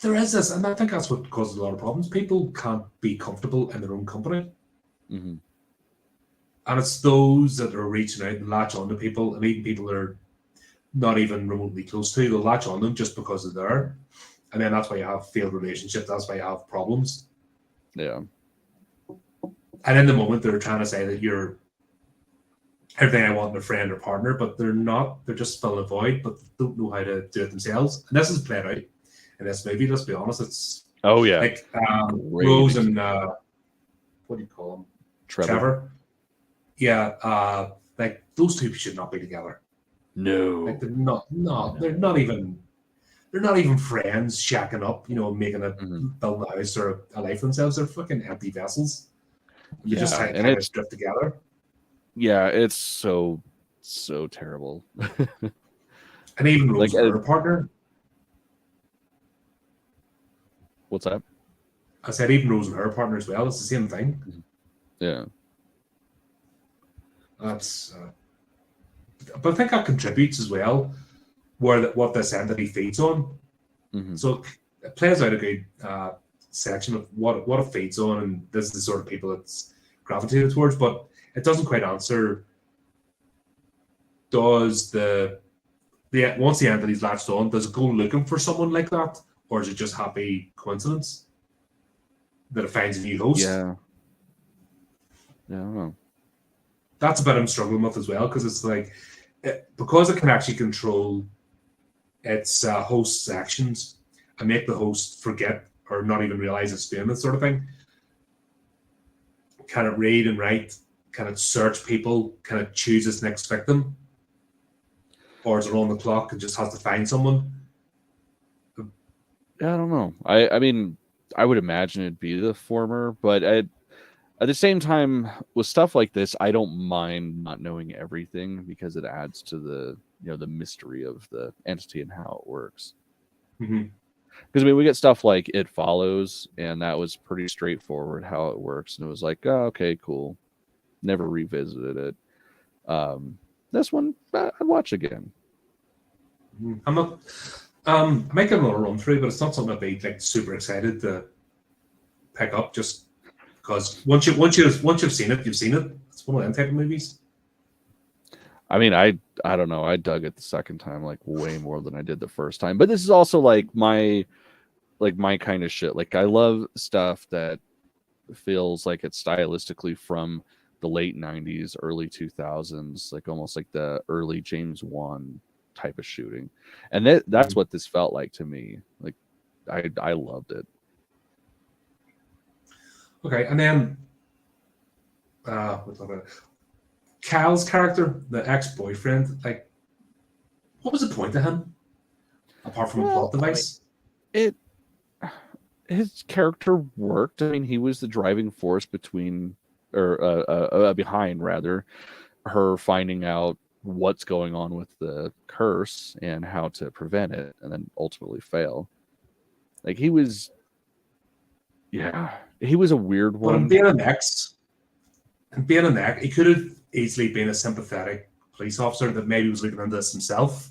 There is this, and I think that's what causes a lot of problems. People can't be comfortable in their own company. And it's those that are reaching out and latch on to people, and even people that are not even remotely close to, they'll latch on them just because they're there. And then that's why you have failed relationships. That's why you have problems. Yeah. And in the moment, they're trying to say that you're everything I want in a friend or partner, but they're not. They're just filling a void, but they don't know how to do it themselves. And this is played out in this movie. Let's be honest. It's like Rose and what do you call him? Trevor. Yeah, like those 2 should not be together. No, like they're not. No, they're not even. They're not even friends shacking up, making building a house or a life for themselves. They're fucking empty vessels. You just kind of drift together. Yeah, it's so terrible. And even Rose and her partner. What's that? I said even Rose and her partner as well. It's the same thing. Yeah. That's. But I think that contributes as well, what this entity feeds on. So it plays out a good section of what it feeds on, and this is the sort of people it's gravitated towards. But it doesn't quite answer. Does once the entity's latched on, does it go looking for someone like that, or is it just happy coincidence that it finds a new host? Yeah, I don't know. That's a bit I'm struggling with as well, because it's like, because it can actually control its host's actions and make the host forget or not even realize it's doing this sort of thing. Can it read and write? Can it search people? Can it choose its next victim? Or is it on the clock and just has to find someone? Yeah, I don't know. I mean, I would imagine it'd be the former, but at the same time, with stuff like this, I don't mind not knowing everything because it adds to the the mystery of the entity and how it works. Mm-hmm. Because I mean, we get stuff like It Follows, and that was pretty straightforward how it works, and it was like, oh, okay, cool. Never revisited it. This one I'd watch again. I'm not. I might get another run through, but it's not something I'd be like super excited to pick up just because once you've seen it, you've seen it. It's one of them type of movies. I mean, I don't know. I dug it the second time like way more than I did the first time. But this is also like my kind of shit. Like I love stuff that feels like it's stylistically from the late 90s, early 2000s, like almost like the early James Wan type of shooting. And that's what this felt like to me. Like I loved it. Okay, and then Cal's character, the ex-boyfriend, like what was the point of him apart from a plot device? His character worked. I mean, he was the driving force behind rather her finding out what's going on with the curse and how to prevent it, and then ultimately fail. Like he was a weird one. But in being an ex, he could have easily been a sympathetic police officer that maybe was looking into this himself.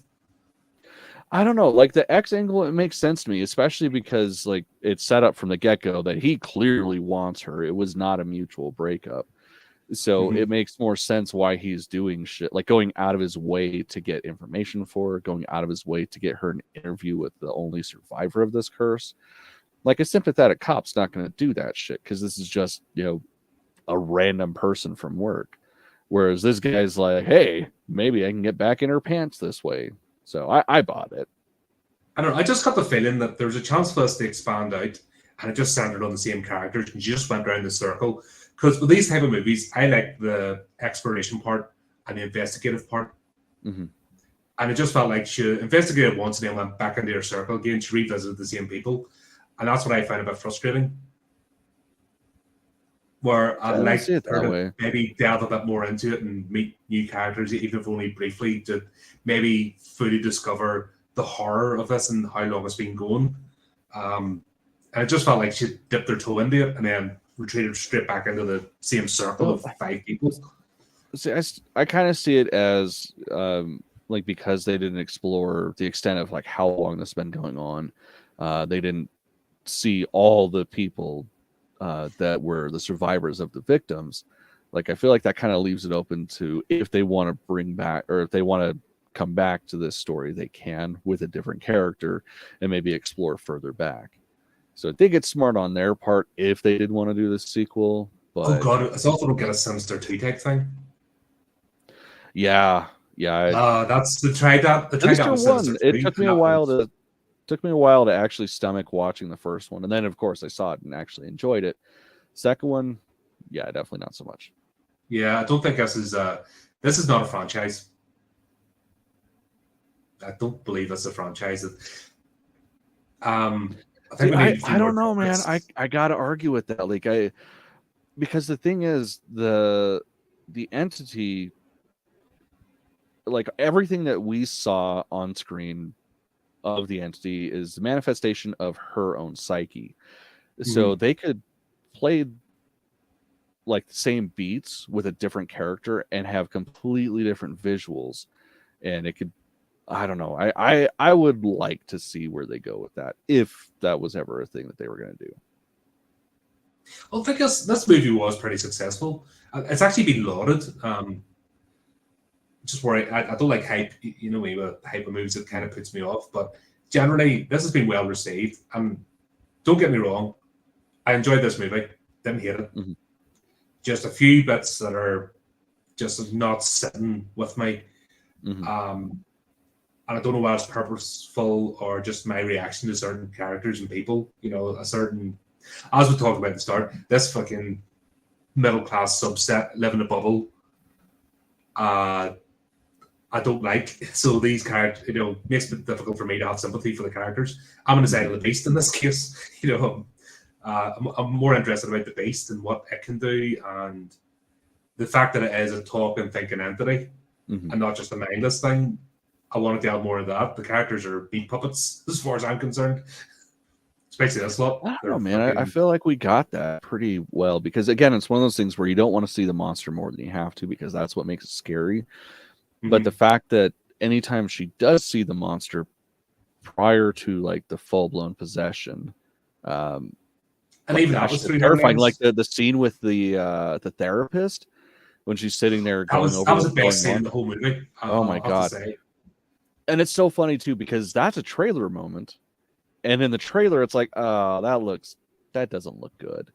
I don't know, like the X angle, it makes sense to me, especially because like it's set up from the get-go that he clearly wants her. It was not a mutual breakup. So it makes more sense why he's doing shit, like going out of his way to get information for her, going out of his way to get her an interview with the only survivor of this curse. Like a sympathetic cop's not going to do that shit because this is just, a random person from work. Whereas this guy's like, hey, maybe I can get back in her pants this way. So I bought it. I don't know. I just got the feeling that there was a chance for us to expand out and it just centered on the same characters and you just went around the circle. Because with these type of movies, I like the exploration part and the investigative part. Mm-hmm. And it just felt like she investigated once and then went back into her circle again. She revisited the same people. And that's what I find a bit frustrating. Where I'd like her to maybe delve a bit more into it and meet new characters, even if only briefly, to maybe fully discover the horror of this and how long it's been going. And it just felt like she dipped her toe into it and then retreated straight back into the same circle of 5 people. See, I kind of see it as like because they didn't explore the extent of like how long this has been going on. They didn't see all the people that were the survivors of the victims. Like I feel like that kind of leaves it open to if they want to bring back or if they want to come back to this story, they can with a different character and maybe explore further back. So I think it's smart on their part if they did want to do this sequel. But oh god, it's also don't get a Sinister 2 type thing. Yeah. That's the try that. The Sinister one. It took me a while to actually stomach watching the first one, and then of course I saw it and actually enjoyed it. Second one, yeah, definitely not so much. Yeah, I don't think this is not a franchise. I don't believe that's a franchise. I don't know, man. I gotta argue with that. Like because the thing is the entity, like everything that we saw on screen of the entity is the manifestation of her own psyche. So they could play like the same beats with a different character and have completely different visuals, and it could, I don't know. I would like to see where they go with that if that was ever a thing that they were going to do. Well, I guess this movie was pretty successful. It's actually been lauded. Just where I don't like hype. You know me with hype of movies, it kind of puts me off. But generally, this has been well received. And don't get me wrong, I enjoyed this movie. Didn't hate it. Mhm. Just a few bits that are just not sitting with me. Mhm. And I don't know whether it's purposeful or just my reaction to certain characters and people. You know, a certain, as we talked about at the start, this fucking middle class subset live in a bubble. I don't like. So these characters, you know, makes it difficult for me to have sympathy for the characters. I'm on the side of the beast in this case. You know, I'm more interested about the beast and what it can do, and the fact that it is a talking, thinking entity Mhm. and not just a mindless thing. I want to delve more into that. The characters are beat puppets, as far as I'm concerned. Especially this lot. I They're don't know, man. I fucking- feel like we got that pretty well because, again, it's one of those things where you don't want to see the monster more than you have to because that's what makes it scary. But the fact that anytime she does see the monster prior to like the full blown possession, and like, even that gosh, was it's through her terrifying. lens. Like the scene with the therapist when she's sitting there That going was over the what's best scene going in on. the whole movie. Oh my I'll have God. to say. And it's so funny too because that's a trailer moment, and in the trailer it's like, oh, that doesn't look good.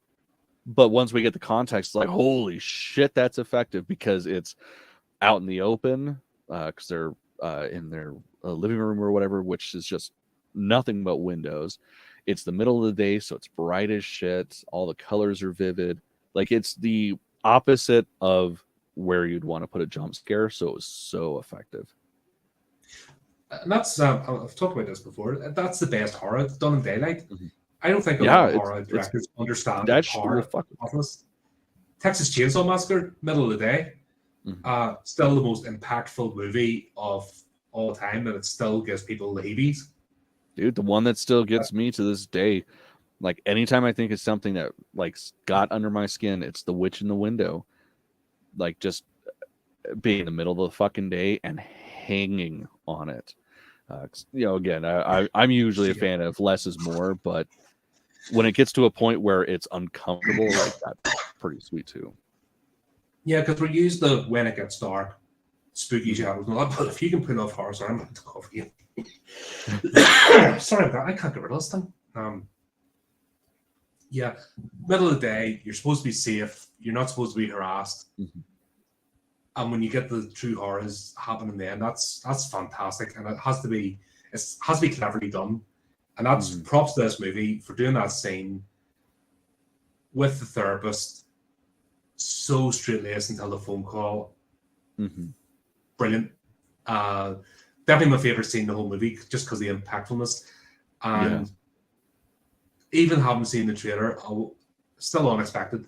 But once we get the context, it's like, holy shit, that's effective because it's out in the open, because they're in their living room or whatever, which is just nothing but windows. It's the middle of the day, so it's bright as shit. All the colors are vivid. Like, it's the opposite of where you'd want to put a jump scare, so it was so effective. And that's I've talked about this before. That's the best horror. It's done in daylight. Mhm. I don't think a Yeah, lot of it's horror directors understand the that shit will power fuck. of this. Texas Chainsaw Massacre, middle of the day, Mhm. still the most impactful movie of all time, and it still gives people the heebies. Dude, the one that still gets me to this day, like anytime I think of something that like got under my skin, it's the witch in the window. Like, just being in the middle of the fucking day and hanging on it. Again, I'm usually a fan of less is more, but when it gets to a point where it's uncomfortable, like, that's pretty sweet too. Yeah, because we're used to when it gets dark, spooky Mhm. shadows and all that. But if you can pull off horror, sorry, I'm about to cough again. Sorry about that. I can't get rid of this thing. Yeah, middle of the day, you're supposed to be safe. You're not supposed to be harassed. Mhm. And when you get the true horrors happening then, that's fantastic. And it has to be cleverly done. And that's Mhm. props to this movie for doing that scene with the therapist so straight laced until the phone call. Mhm. Brilliant. Definitely my favorite scene in the whole movie, just because of the impactfulness. And even having seen the trailer, still unexpected.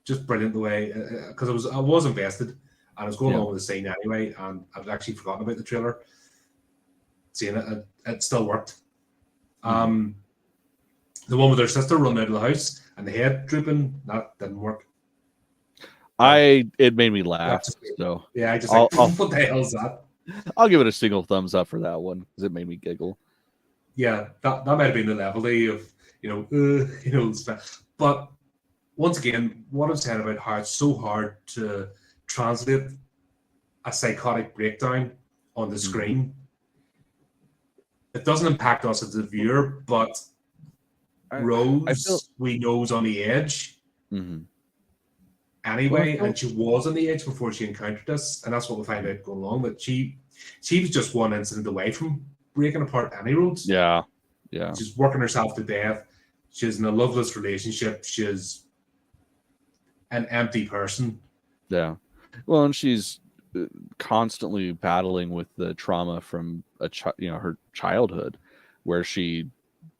Just brilliant the way, because I was invested and I was going along with the scene anyway, and I'd actually forgotten about the trailer. Seeing it still worked. Mhm. The one with her sister running out of the house and the head drooping, that didn't work. It made me laugh. So Yeah, I just I'll what the hell is that? I'll give it a single thumbs up for that one because it made me giggle. Yeah, that might have been the levity of but once again, what I'm saying about how it's so hard to translate a psychotic breakdown on the screen. It doesn't impact us as a viewer, but Rose, we know, is on the edge. Mhm. Anyway, and she was on the edge before she encountered this, and that's what we find out going along. That she was just one incident away from breaking apart any roads. Yeah. She's working herself to death. She's in a loveless relationship. She's an empty person. Yeah. Well, and she's constantly battling with the trauma from her childhood, where she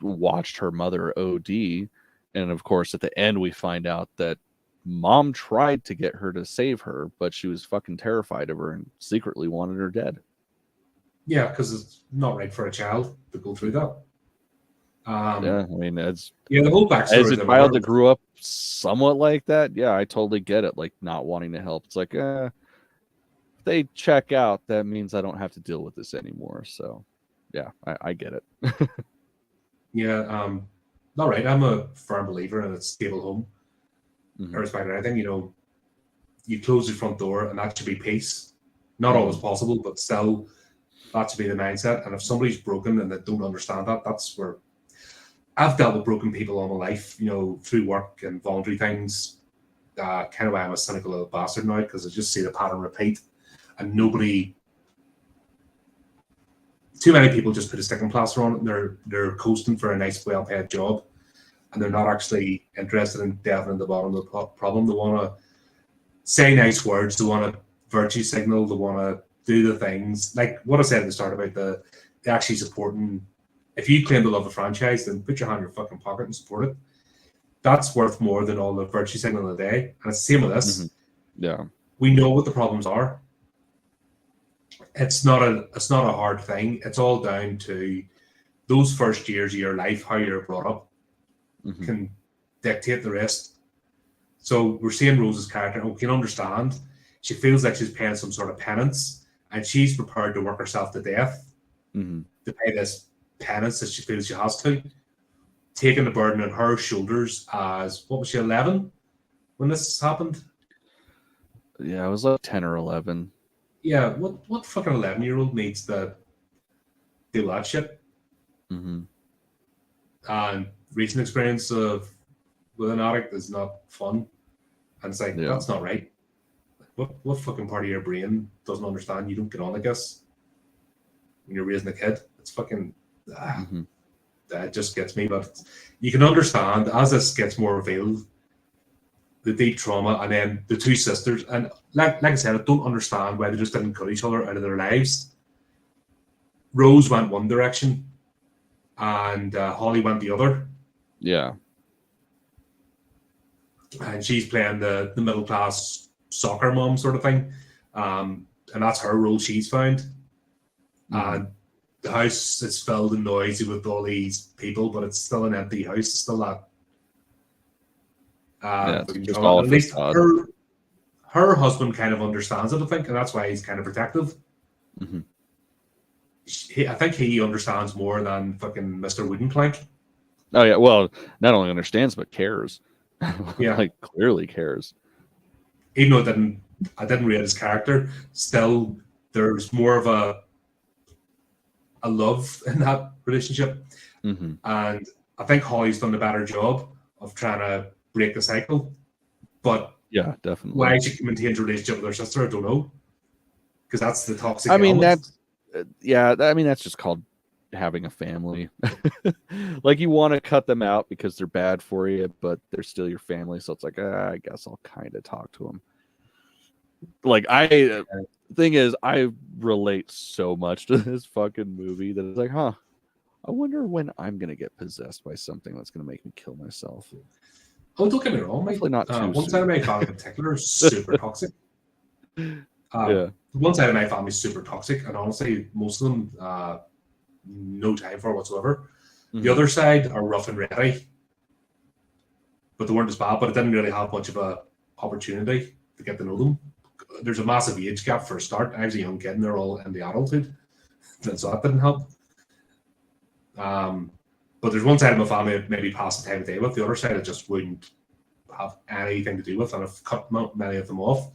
watched her mother OD, and of course at the end we find out that mom tried to get her to save her, but she was fucking terrified of her and secretly wanted her dead. Yeah, because it's not right for a child to go through that. Yeah, I mean, the whole backstory as a child that grew up somewhat like that, yeah, I totally get it. Like, not wanting to help. It's like, if they check out, that means I don't have to deal with this anymore. So, yeah, I get it. Yeah, all right, I'm a firm believer in a stable home. Mhm. Irrespective of anything, you close your front door and that should be peace. Not always possible, but still, that should be the mindset. And if somebody's broken and they don't understand that, that's where I've dealt with broken people all my life, through work and voluntary things. Kind of why I'm a cynical little bastard now, because I just see the pattern repeat. And too many people just put a sticking plaster on it and they're coasting for a nice, well-paid job. And they're not actually interested in delving in the bottom of the problem. They want to say nice words. They want to virtue signal. They want to do the things. Like what I said at the start about the actually supporting. If you claim to love a franchise, then put your hand in your fucking pocket and support it. That's worth more than all the virtue signal of the day. And it's the same with this. Mm-hmm. Yeah. We know what the problems are. It's not a hard thing. It's all down to those first years of your life, how you're brought up, can dictate the rest. So we're seeing Rose's character, and we can understand she feels like she's paying some sort of penance, and she's prepared to work herself to death to pay this penance that she feels she has to, taking the burden on her shoulders as, what was she, 11 when this happened? Yeah, I was like 10 or 11. Yeah, what fucking 11-year-old needs to do that shit? And recent experience with an addict is not fun. And it's like, that's not right. What fucking part of your brain doesn't understand you don't get on like this when you're raising a kid? It's fucking... That just gets me. But you can understand, as this gets more revealed, the deep trauma, and then the two sisters. And like I said, I don't understand why they just didn't cut each other out of their lives. Rose went one direction, and Holly went the other. Yeah. And she's playing the middle class soccer mom sort of thing, and that's her role she's found. And the house is filled and noisy with all these people, but it's still an empty house. It's still that. Just all at least her husband kind of understands it, I think, and that's why he's kind of protective. I think he understands more than fucking Mr. Wooden Plank. Oh yeah, well, not only understands but cares. Yeah, like clearly cares. Even though I didn't rate his character, still there's more of a love in that relationship, and I think Holly's done a better job of trying to break the cycle. But yeah, definitely. Why she maintains a relationship with her sister, I don't know, because that's the toxic. I mean, element. that's just called having a family. Like you want to cut them out because they're bad for you, but they're still your family. So it's like, I guess I'll kind of talk to them. Like thing is, I relate so much to this fucking movie that it's like, I wonder when I'm gonna get possessed by something that's gonna make me kill myself. Oh, don't get me wrong, mate. Not too one side of my family in particular is super toxic. One side of my family is super toxic, and honestly, most of them no time for whatsoever. The other side are rough and ready, but they weren't as bad. But I didn't really have much of a opportunity to get to know them. There's a massive age gap for a start. I was a young kid, and they're all in the adulthood, so that didn't help. But there's one side of my family that maybe pass the time of day with. The other side I just wouldn't have anything to do with, and I've cut many of them off.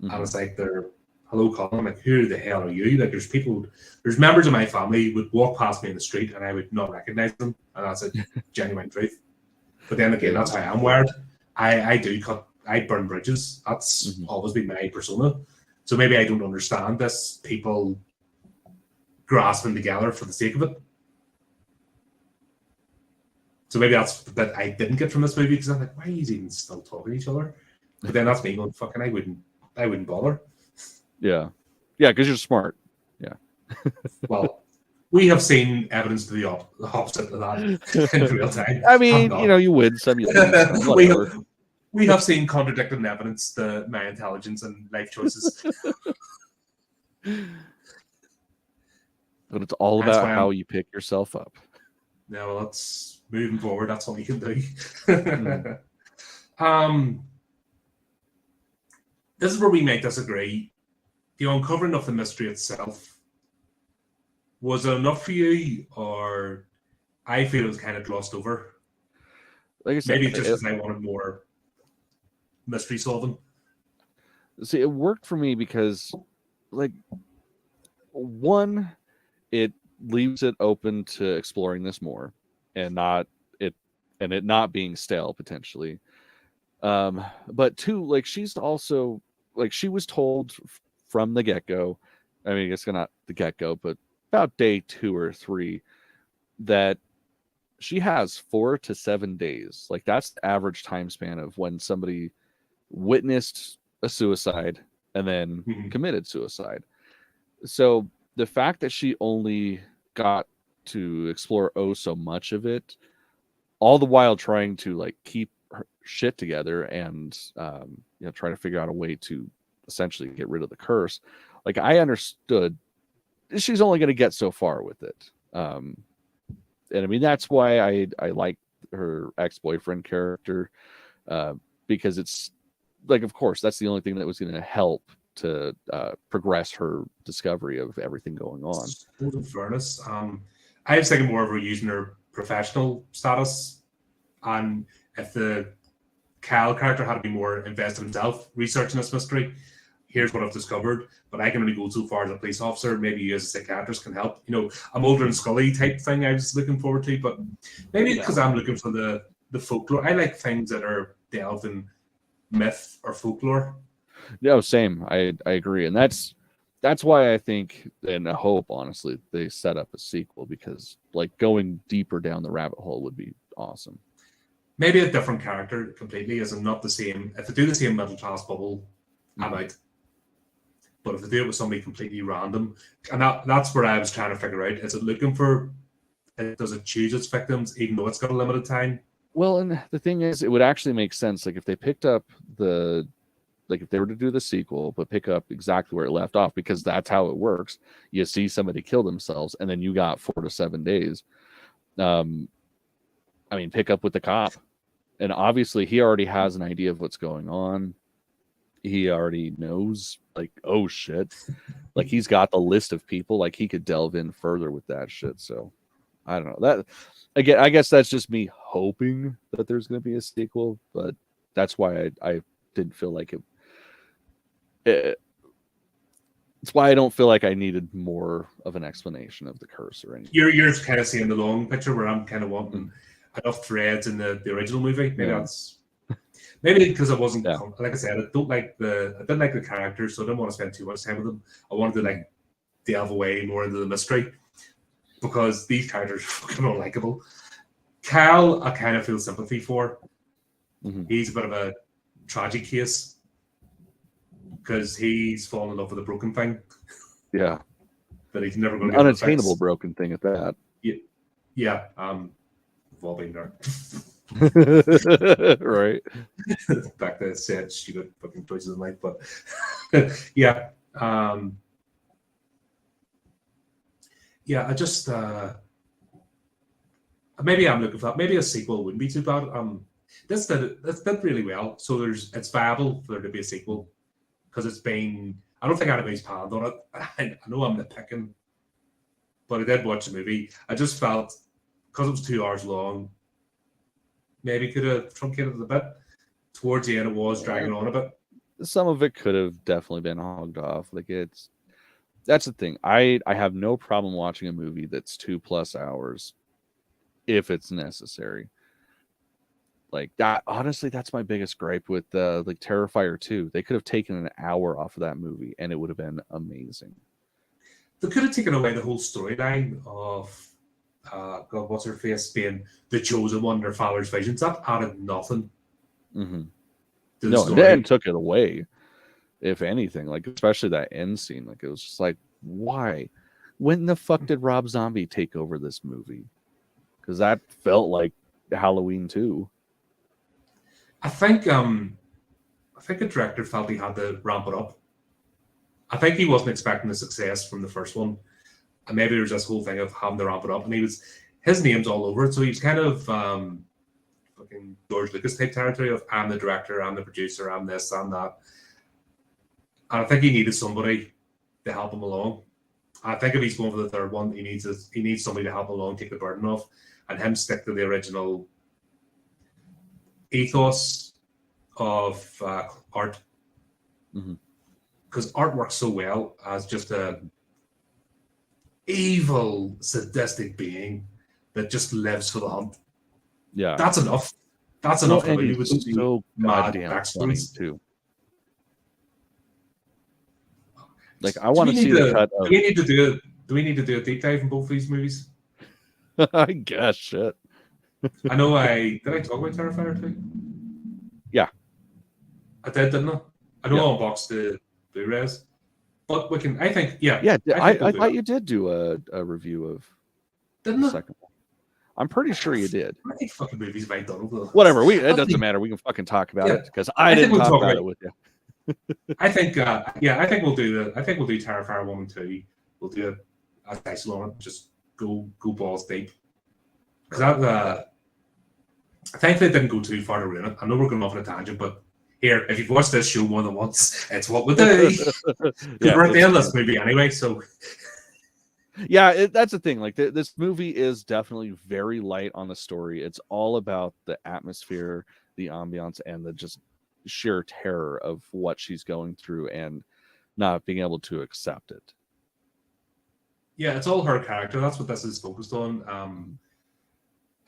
And it's like they're, hello, Colin. I'm like, who the hell are you? Like, there's members of my family would walk past me in the street, and I would not recognize them, and that's a genuine truth. But then again, that's how I'm wired. I burn bridges. That's always been my persona. So maybe I don't understand this. People grasping together for the sake of it. So maybe that's the bit I didn't get from this movie, because I'm like, why are you even still talking to each other? But then that's me going, fucking, I wouldn't bother. Yeah, because you're smart. Yeah. Well, we have seen evidence to the opposite of that in real time. I mean, you win some, you lose some, we have seen contradicting evidence to my intelligence and life choices. But it's all about how you pick yourself up. Yeah, well, that's moving forward. That's all you can do. This is where we might disagree. The uncovering of the mystery itself, was it enough for you, or I feel it was kind of glossed over? like I said, maybe just because I wanted more mystery solving. See, it worked for me because, like, one, it leaves it open to exploring this more, and it not being stale potentially. But two, like, she's also like, she was told from the get-go. I mean, it's not the get-go, but about day 2 or 3, that she has 4 to 7 days. Like, that's the average time span of when somebody witnessed a suicide and then committed suicide. So the fact that she only got to explore so much of it, all the while trying to like keep her shit together and try to figure out a way to essentially get rid of the curse. Like, I understood she's only going to get so far with it. And I mean, that's why I like her ex-boyfriend character, because it's like, of course, that's the only thing that was going to help to progress her discovery of everything going on. In fairness, I was thinking more of her using her professional status, and if the Cal character had to be more invested himself researching this mystery. Here's what I've discovered, but I can only go so far as a police officer. Maybe you as a psychiatrist can help. You know, a Mulder and Scully type thing I was looking forward to, but maybe because I'm looking for the folklore. I like things that are delved in myth or folklore. Yeah, same. I agree, and that's why I think, and I hope, honestly, they set up a sequel, because like going deeper down the rabbit hole would be awesome. Maybe a different character completely, as in not the same. If they do the same middle class bubble, I'm out. But if they do it with somebody completely random, and that's where I was trying to figure out: is it looking for? Does it choose its victims, even though it's got a limited time? Well, and the thing is, it would actually make sense. Like, if they picked up if they were to do the sequel, but pick up exactly where it left off, because that's how it works. You see somebody kill themselves, and then you got 4 to 7 days. I mean, pick up with the cop, and obviously he already has an idea of what's going on. He already knows, like, oh shit, like, he's got the list of people, like, he could delve in further with that shit. So I don't know, that again, I guess that's just me hoping that there's going to be a sequel, but that's why I didn't feel like it's why I don't feel like I needed more of an explanation of the curse or anything. You're kind of seeing the long picture, where I'm kind of wanting enough threads in the original movie. Maybe that's maybe because I wasn't like I said, I didn't like the characters, so I didn't want to spend too much time with them. I wanted to like delve away more into the mystery, because these characters are fucking unlikable. Cal, I kind of feel sympathy for. He's a bit of a tragic case, because he's fallen in love with a broken thing. Yeah. That he's never going to get unattainable broken thing at that. Yeah. We've all been there. Right. Back to said stupid fucking choices in life, but yeah. I just maybe I'm looking for that. Maybe a sequel wouldn't be too bad. This did really well, so it's viable for there to be a sequel, because it's been, I don't think anybody's panned on it. I know I'm nitpicking, but I did watch the movie. I just felt, because it was 2 hours long, maybe could have truncated it a bit. Towards the end, it was dragging on a bit. Some of it could have definitely been hogged off. Like, that's the thing. I have no problem watching a movie that's 2+ hours if it's necessary. Like that, honestly, that's my biggest gripe with like Terrifier 2. They could have taken an hour off of that movie and it would have been amazing. They could have taken away the whole storyline of God, what's her face being the chosen one, their father's visions. That added nothing. No, then took it away. If anything, like, especially that end scene, like, it was just like, why? When the fuck did Rob Zombie take over this movie? Because that felt like Halloween 2. I think the director felt he had to ramp it up. I think he wasn't expecting the success from the first one, and maybe there was this whole thing of having to ramp it up. And his name's all over it, so he was kind of fucking George Lucas type territory of, I'm the director, I'm the producer, I'm this, I'm that. And I think he needed somebody to help him along. I think if he's going for the third one, he needs somebody to help him along, take the burden off, and him stick to the original ethos of art, Mhm. because art works so well as just a evil, sadistic being that just lives for the hunt. Yeah. That's enough. That's Well, enough for and me he's with the so mad goddamn funny backstories. too. Like, I Do want we to need see the to? cut Do of. we need to do it? Do we need to do a deep dive in both these movies? I guess shit. I know. Did I talk about Terrifier 2? Yeah. I did, didn't I? I know Yeah. I unboxed the Blu-rays, but we can. I think. Yeah. Yeah, I think we'll I do thought that. you did do a review of Didn't the I? second one. I'm pretty sure you did. How many fucking movies have I done over the Whatever. It I doesn't think- matter. We can fucking talk about Yeah. it because I I think didn't we'll talk talk about about- it with you. I think. Yeah. I think we'll do I think we'll do Terrifier 1 and 2. We'll do a dice on it. Just go balls deep. Because thankfully it didn't go too far to ruin it. I know we're going off on a tangent, but here, if you've watched this show more than once, it's what we do. Because we're at the end of this movie anyway, so Yeah, that's the thing. Like, this movie is definitely very light on the story. It's all about the atmosphere, the ambiance, and the just sheer terror of what she's going through and not being able to accept it. yeah, it's all her character. That's what this is focused on.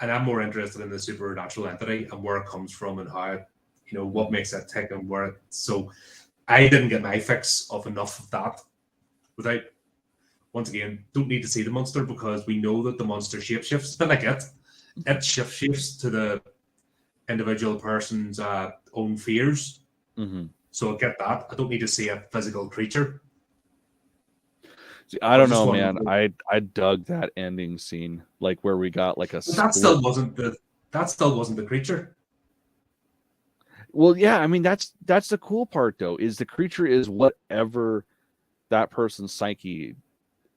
And I'm more interested in the supernatural entity and where it comes from and how it, what makes it tick and where it. So I didn't get my fix of enough of that without. Once again, don't need to see the monster because we know that the monster shapeshifts. But like it shifts to the individual person's own fears. Mm-hmm. So I get that. I don't need to see a physical creature. See, I don't know, man. I dug that ending scene, like where we got like a. But that still wasn't the creature. Well, yeah, I mean that's the cool part though, is the creature is whatever that person's psyche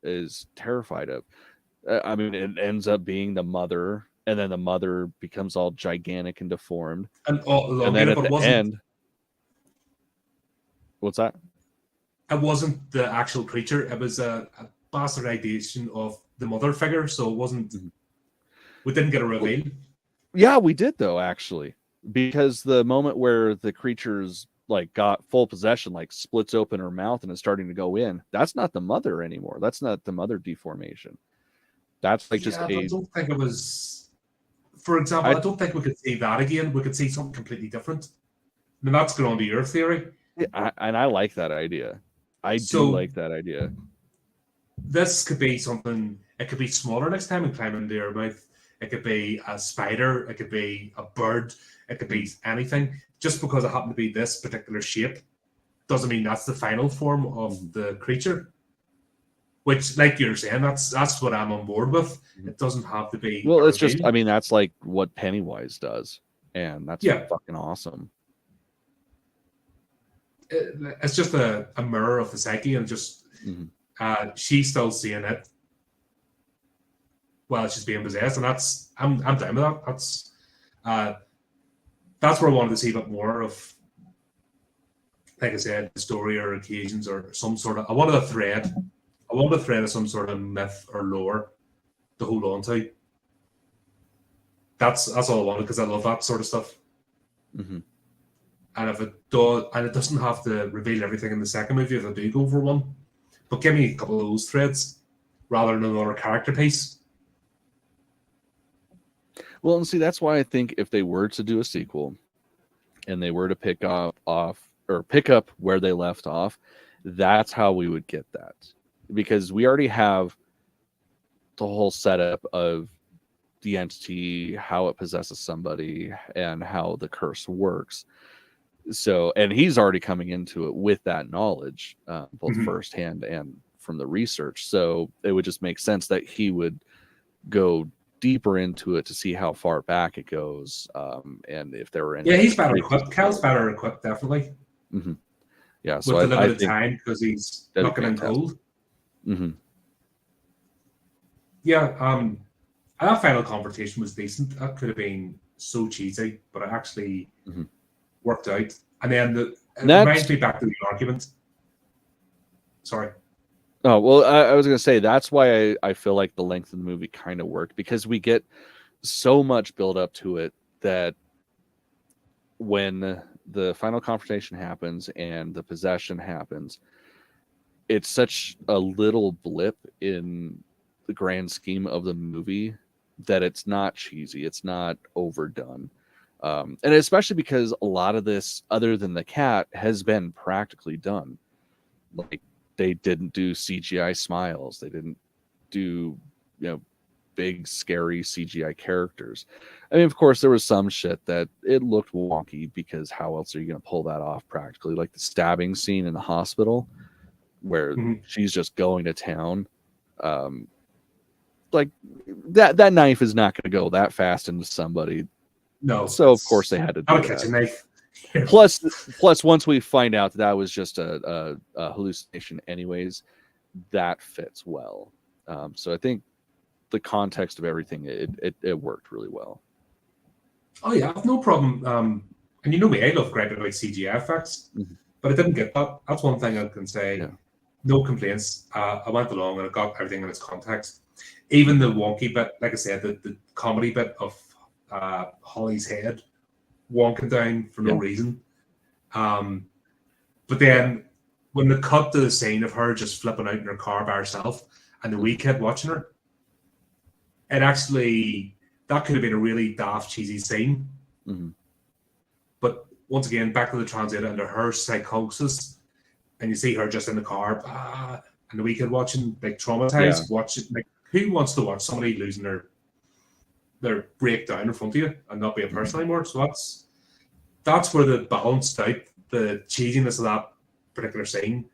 is terrified of. I mean, it ends up being the mother, and then the mother becomes all gigantic and deformed. And then at the end, what's that? It wasn't the actual creature. It was a bastardization of the mother figure. So it wasn't. Mm-hmm. We didn't get a reveal. Yeah, we did though, actually, because the moment where the creature's like got full possession, like splits open her mouth and is starting to go in, that's not the mother anymore. That's not the mother deformation. That's like just I don't think it was. For example, I don't think we could see that again. We could see something completely different. I mean, that's going to be your theory. And I like that idea. I do like that idea. This could be something. It could be smaller next time and climb into your mouth. It could be a spider. It could be a bird. It could be anything. Just because it happened to be this particular shape doesn't mean that's the final form of the creature. Which, like you're saying, that's what I'm on board with. It doesn't have to be. Well, it's just, I mean, that's like what Pennywise does, and that's fucking awesome. It's just a mirror of the psyche, and just she's still seeing it while she's being possessed, and I'm down with that. That's where I wanted to see a bit more of, like I said, the story or occasions or some sort of. I wanted a thread of some sort of myth or lore to hold on to. That's all I wanted because I love that sort of stuff. Mm-hmm. And if it does, and it doesn't have to reveal everything in the second movie if I do go for one, but give me a couple of those threads rather than another character piece. Well, and see, that's why I think if they were to do a sequel and they were to pick up where they left off, that's how we would get that. Because we already have the whole setup of the entity, how it possesses somebody, and how the curse works. So, and he's already coming into it with that knowledge, both firsthand and from the research. So it would just make sense that he would go deeper into it to see how far back it goes, and if there were any. Yeah, he's better equipped. Cal's better equipped, definitely. Mm-hmm. Yeah, so with the limited time because he's looking in cold. Mm-hmm. Yeah, that final conversation was decent. That could have been so cheesy, but it actually worked out. And then it reminds me back to the argument. Sorry. Oh, well, I was going to say, that's why I feel like the length of the movie kind of worked, because we get so much build up to it that when the final confrontation happens and the possession happens, it's such a little blip in the grand scheme of the movie that it's not cheesy, it's not overdone. And especially because a lot of this, other than the cat, has been practically done. Like, they didn't do CGI smiles, they didn't do, big scary CGI characters. I mean, of course, there was some shit that it looked wonky, because how else are you going to pull that off practically? Like the stabbing scene in the hospital where she's just going to town. Like that knife is not going to go that fast into somebody. No. So of course they had to do that. Catch a knife. Plus, once we find out that was just a hallucination, anyways, that fits well. So I think the context of everything, it worked really well. Oh yeah, I've no problem. And you know me, I love griping about CGI effects, but I didn't get that. That's one thing I can say. Yeah. No complaints. I went along and I got everything in its context. Even the wonky bit, like I said, the comedy bit of Holly's head wonking down for no reason. But then when they cut to the scene of her just flipping out in her car by herself and the wee kid watching her, it actually, that could have been a really daft, cheesy scene. But once again, back to the translator under her psychosis, and you see her just in the car, and the wee kid watching, like traumatized, watching, like, who wants to watch somebody losing their breakdown in front of you and not be a person anymore? So that's where the balanced out the cheesiness of that particular scene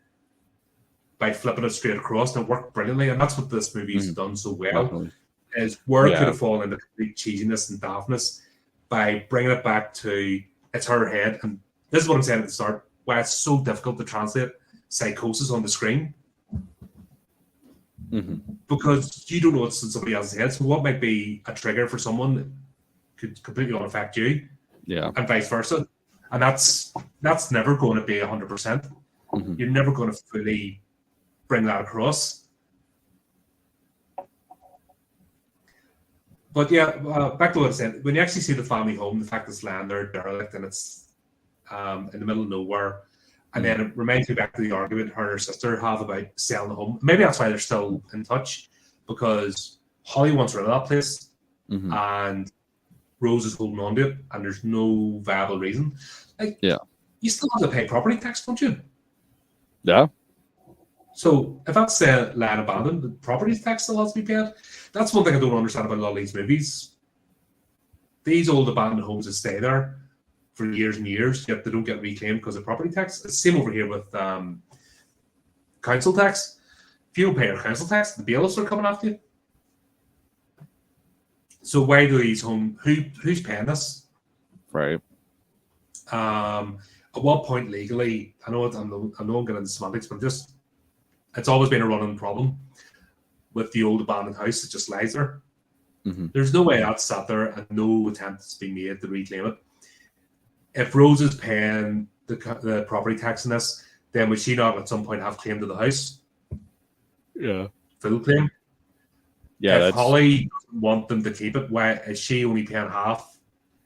by flipping it straight across, and it worked brilliantly. And that's what this movie's done so well. Definitely. Is where it could have fallen into complete cheesiness and daftness by bringing it back to it's her head. And this is what I'm saying at the start, why it's so difficult to translate psychosis on the screen. Because you don't know what's in somebody else's head. So what might be a trigger for someone could completely not affect you. Yeah. And vice versa. And that's never going to be 100%. You're never going to fully bring that across. But yeah, back to what I said. When you actually see the family home, the fact it's lying there derelict and it's in the middle of nowhere, and then it reminds me back to the argument her and her sister have about selling the home. Maybe that's why they're still in touch, because Holly wants rid of that place, and Rose is holding on to it, and there's no viable reason. Like, you still have to pay property tax, don't you? Yeah. So if that's land abandoned, the property tax still has to be paid. That's one thing I don't understand about a lot of these movies. These old abandoned homes that stay there for years and years, yet they don't get reclaimed because of property tax. It's the same over here with council tax. If you don't pay your council tax, the bailiffs are coming after you. So why do these who's paying this? Right. At what point legally, I know I'm getting into semantics, but it's always been a running problem with the old abandoned house that just lies there. There's no way that's sat there and no attempt is being made to reclaim it. If Rose is paying the property tax in this, then would she not at some point have claim to the house? Yeah. Full claim? Yeah. If Holly doesn't want them to keep it, why is she only paying half?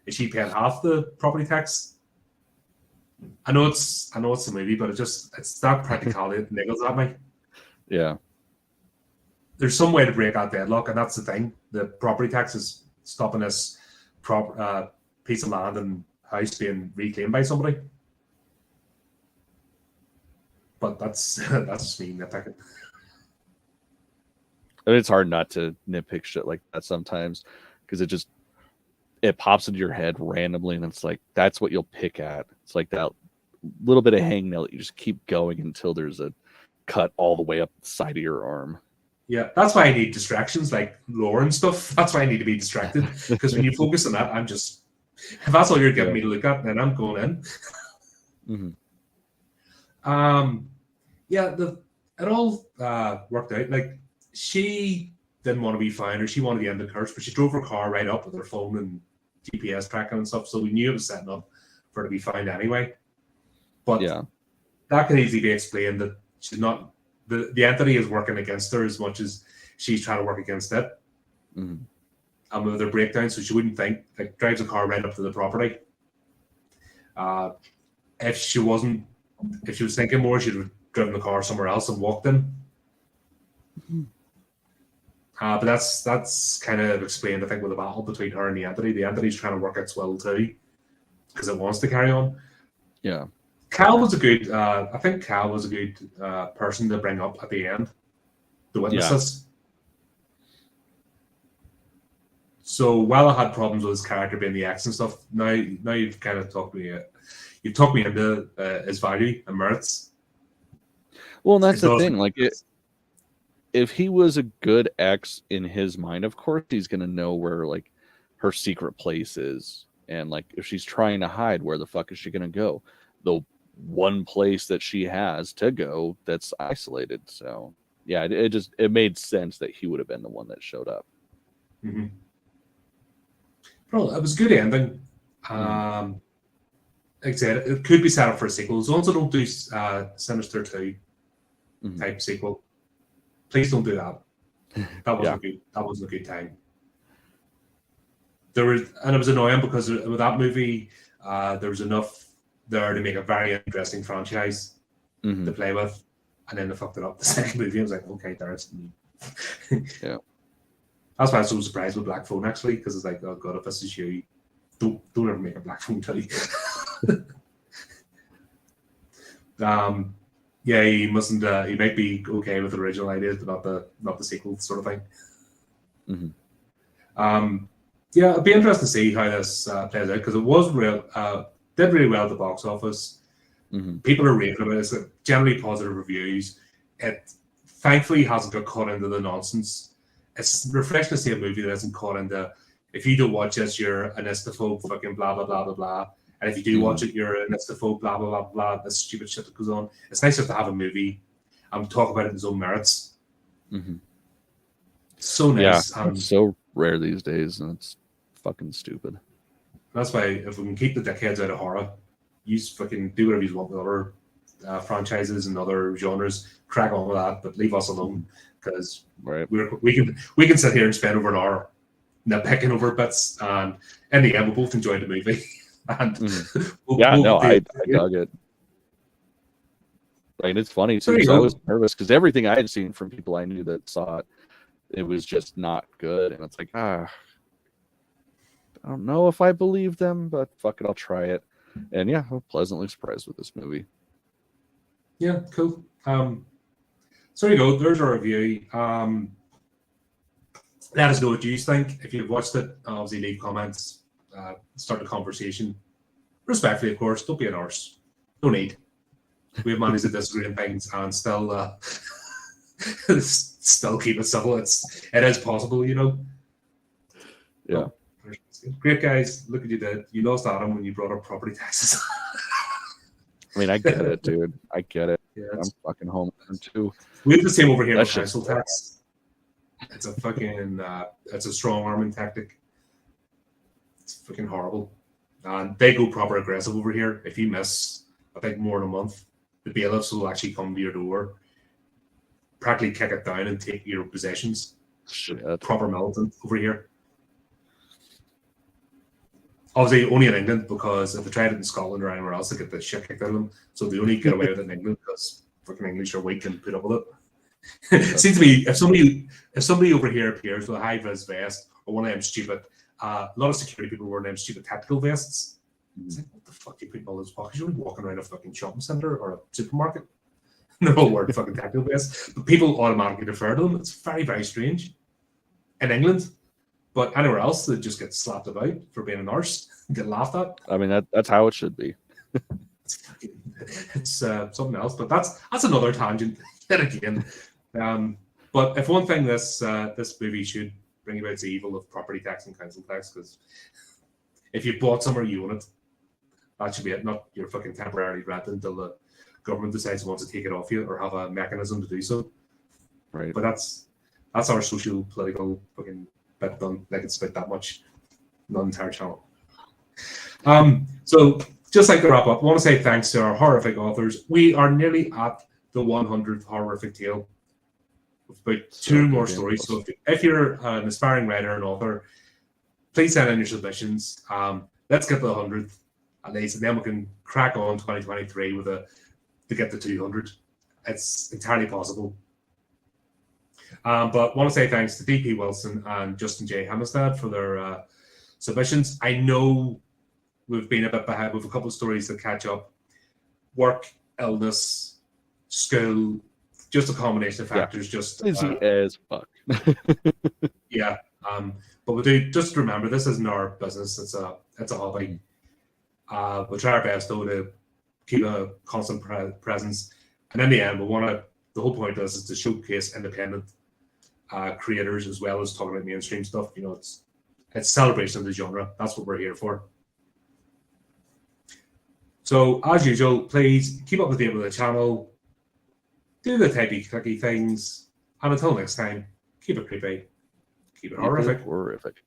Is she paying half the property tax? I know it's a movie, but it's that practicality that niggles at me. Yeah. There's some way to break that deadlock, and that's the thing. The property tax is stopping this piece of land and house being reclaimed by somebody. But that's just me nitpicking. It's hard not to nitpick shit like that sometimes, because it pops into your head randomly, and it's like that's what you'll pick at. It's like that little bit of hangnail that you just keep going until there's a cut all the way up the side of your arm. Yeah, that's why I need distractions like lore and stuff. That's why I need to be distracted, because when you focus on that, I'm just, if that's all you're giving me to look at, then I'm going in. Yeah, it all worked out. Like, she didn't want to be found, or she wanted to end the curse, but she drove her car right up with her phone and GPS tracking and stuff, so we knew it was setting up for her to be found anyway. But that can easily be explained that she's not, the entity is working against her as much as she's trying to work against it. And with her breakdown, so she wouldn't think, like, drives a car right up to the property. If she was thinking more, she'd have driven the car somewhere else and walked in. But that's kind of explained, I think, with the battle between her and the entity. The entity's trying to work its will too, because it wants to carry on. Yeah. Cal was a good. I think Cal was a good person to bring up at the end, the witnesses. So while I had problems with his character being the ex and stuff, now you've kind of talked me. You've talked me into his value and merits. Well, and that's the thing. Like, if he was a good ex in his mind, of course he's gonna know where like her secret place is, and like if she's trying to hide, where the fuck is she gonna go? The one place that she has to go that's isolated. So yeah, it made sense that he would have been the one that showed up. Mm-hmm. Well, it was a good ending. Like I said, it could be set up for a sequel. As long as they don't do Sinister 2 type sequel, please don't do that. That wasn't good. That wasn't a good time. It was annoying because with that movie, there was enough there to make a very interesting franchise to play with, and then they fucked it up. The second movie, I was like, okay, there's yeah. That's why I'm so surprised with Black Phone actually, because it's like, oh god, if this is you, don't ever make a Black Phone 2. Yeah, he mustn't. He might be okay with the original ideas, but not the sequel sort of thing. Yeah, it'd be interesting to see how this plays out, because it was did really well at the box office. People are raving about it. It's generally positive reviews. It thankfully hasn't got caught into the nonsense. It's refreshing to see a movie that isn't caught into, if you don't watch this, you're an istophobe, fucking blah blah blah blah blah. And if you do watch it, you're an istophobe, blah blah blah blah. This stupid shit that goes on. It's nice just to have a movie and talk about it in its own merits. So nice. Yeah, it's so rare these days, and it's fucking stupid. That's why if we can keep the dickheads out of horror, you fucking do whatever you want with other franchises and other genres. Crack on with that, but leave us alone, because we can sit here and spend over an hour nitpicking over bits, and in the end, we both enjoyed the movie. And I dug it. Like, it's funny too, because I was nervous because everything I had seen from people I knew that saw it, it was just not good, and it's like, I don't know if I believe them, but fuck it, I'll try it. And yeah, I'm pleasantly surprised with this movie. Yeah, cool. So there you go. There's our review. Let us know what you think. If you've watched it, obviously leave comments. Start a conversation. Respectfully, of course. Don't be an arse. No need. We've managed to disagree on things and still still keep it civil. It is possible, you know. Yeah. Great, guys. Look what you did. You lost Adam when you brought up property taxes. I mean, I get it, dude. I get it. Yeah, I'm fucking home too. We have the same over here with council tax. It's a fucking it's a strong arming tactic. It's fucking horrible. And they go proper aggressive over here. If you miss, I think, more than a month, the bailiffs will actually come to your door, practically kick it down and take your possessions. Shit. Proper militant over here. Obviously, only in England, because if they tried it in Scotland or anywhere else, they get the shit kicked out of them. So they only get away with it in England because fucking English are weak and put up with it. Seems to me, if somebody over here appears with a high vis vest or one of them stupid, a lot of security people wearing them stupid tactical vests. It's like, what the fuck are you putting all those pockets? You're only walking around a fucking shopping centre or a supermarket. They're all wearing fucking tactical vests, but people automatically defer to them. It's very, very strange in England. But anywhere else, they just get slapped about for being an arse and get laughed at. I mean, that's how it should be. It's something else, but that's another tangent yet again. But if one thing this movie should bring about is the evil of property tax and council tax, because if you bought somewhere, you own it. That should be it, not you're fucking temporarily renting until the government decides it wants to take it off you or have a mechanism to do so. Right. But that's our social political fucking bit done. Like, it's about that much. Not an entire channel. So just like to wrap up, I want to say thanks to our horrific authors. We are nearly at the 100th horrific tale. With about 2 more stories. So if you're an aspiring writer and author, please send in your submissions. Let's get to the 100th. at least, and then we can crack on 2023 with to get to 200. It's entirely possible. But want to say thanks to DP Wilson and Justin J. Hammerstad for their submissions. I know we've been a bit behind with a couple of stories to catch up. Work, illness, school, just a combination of factors. Just busy as fuck. Yeah. But we do just remember this isn't our business. It's a hobby. We'll try our best though to keep a constant presence. And in the end, the whole point of this is to showcase independent creators as well as talking about mainstream stuff. You know, it's celebration of the genre. That's what we're here for. So as usual, please keep up to date with the channel. Do the typey clicky things. And until next time, keep it creepy. Keep it horrific. Horrific.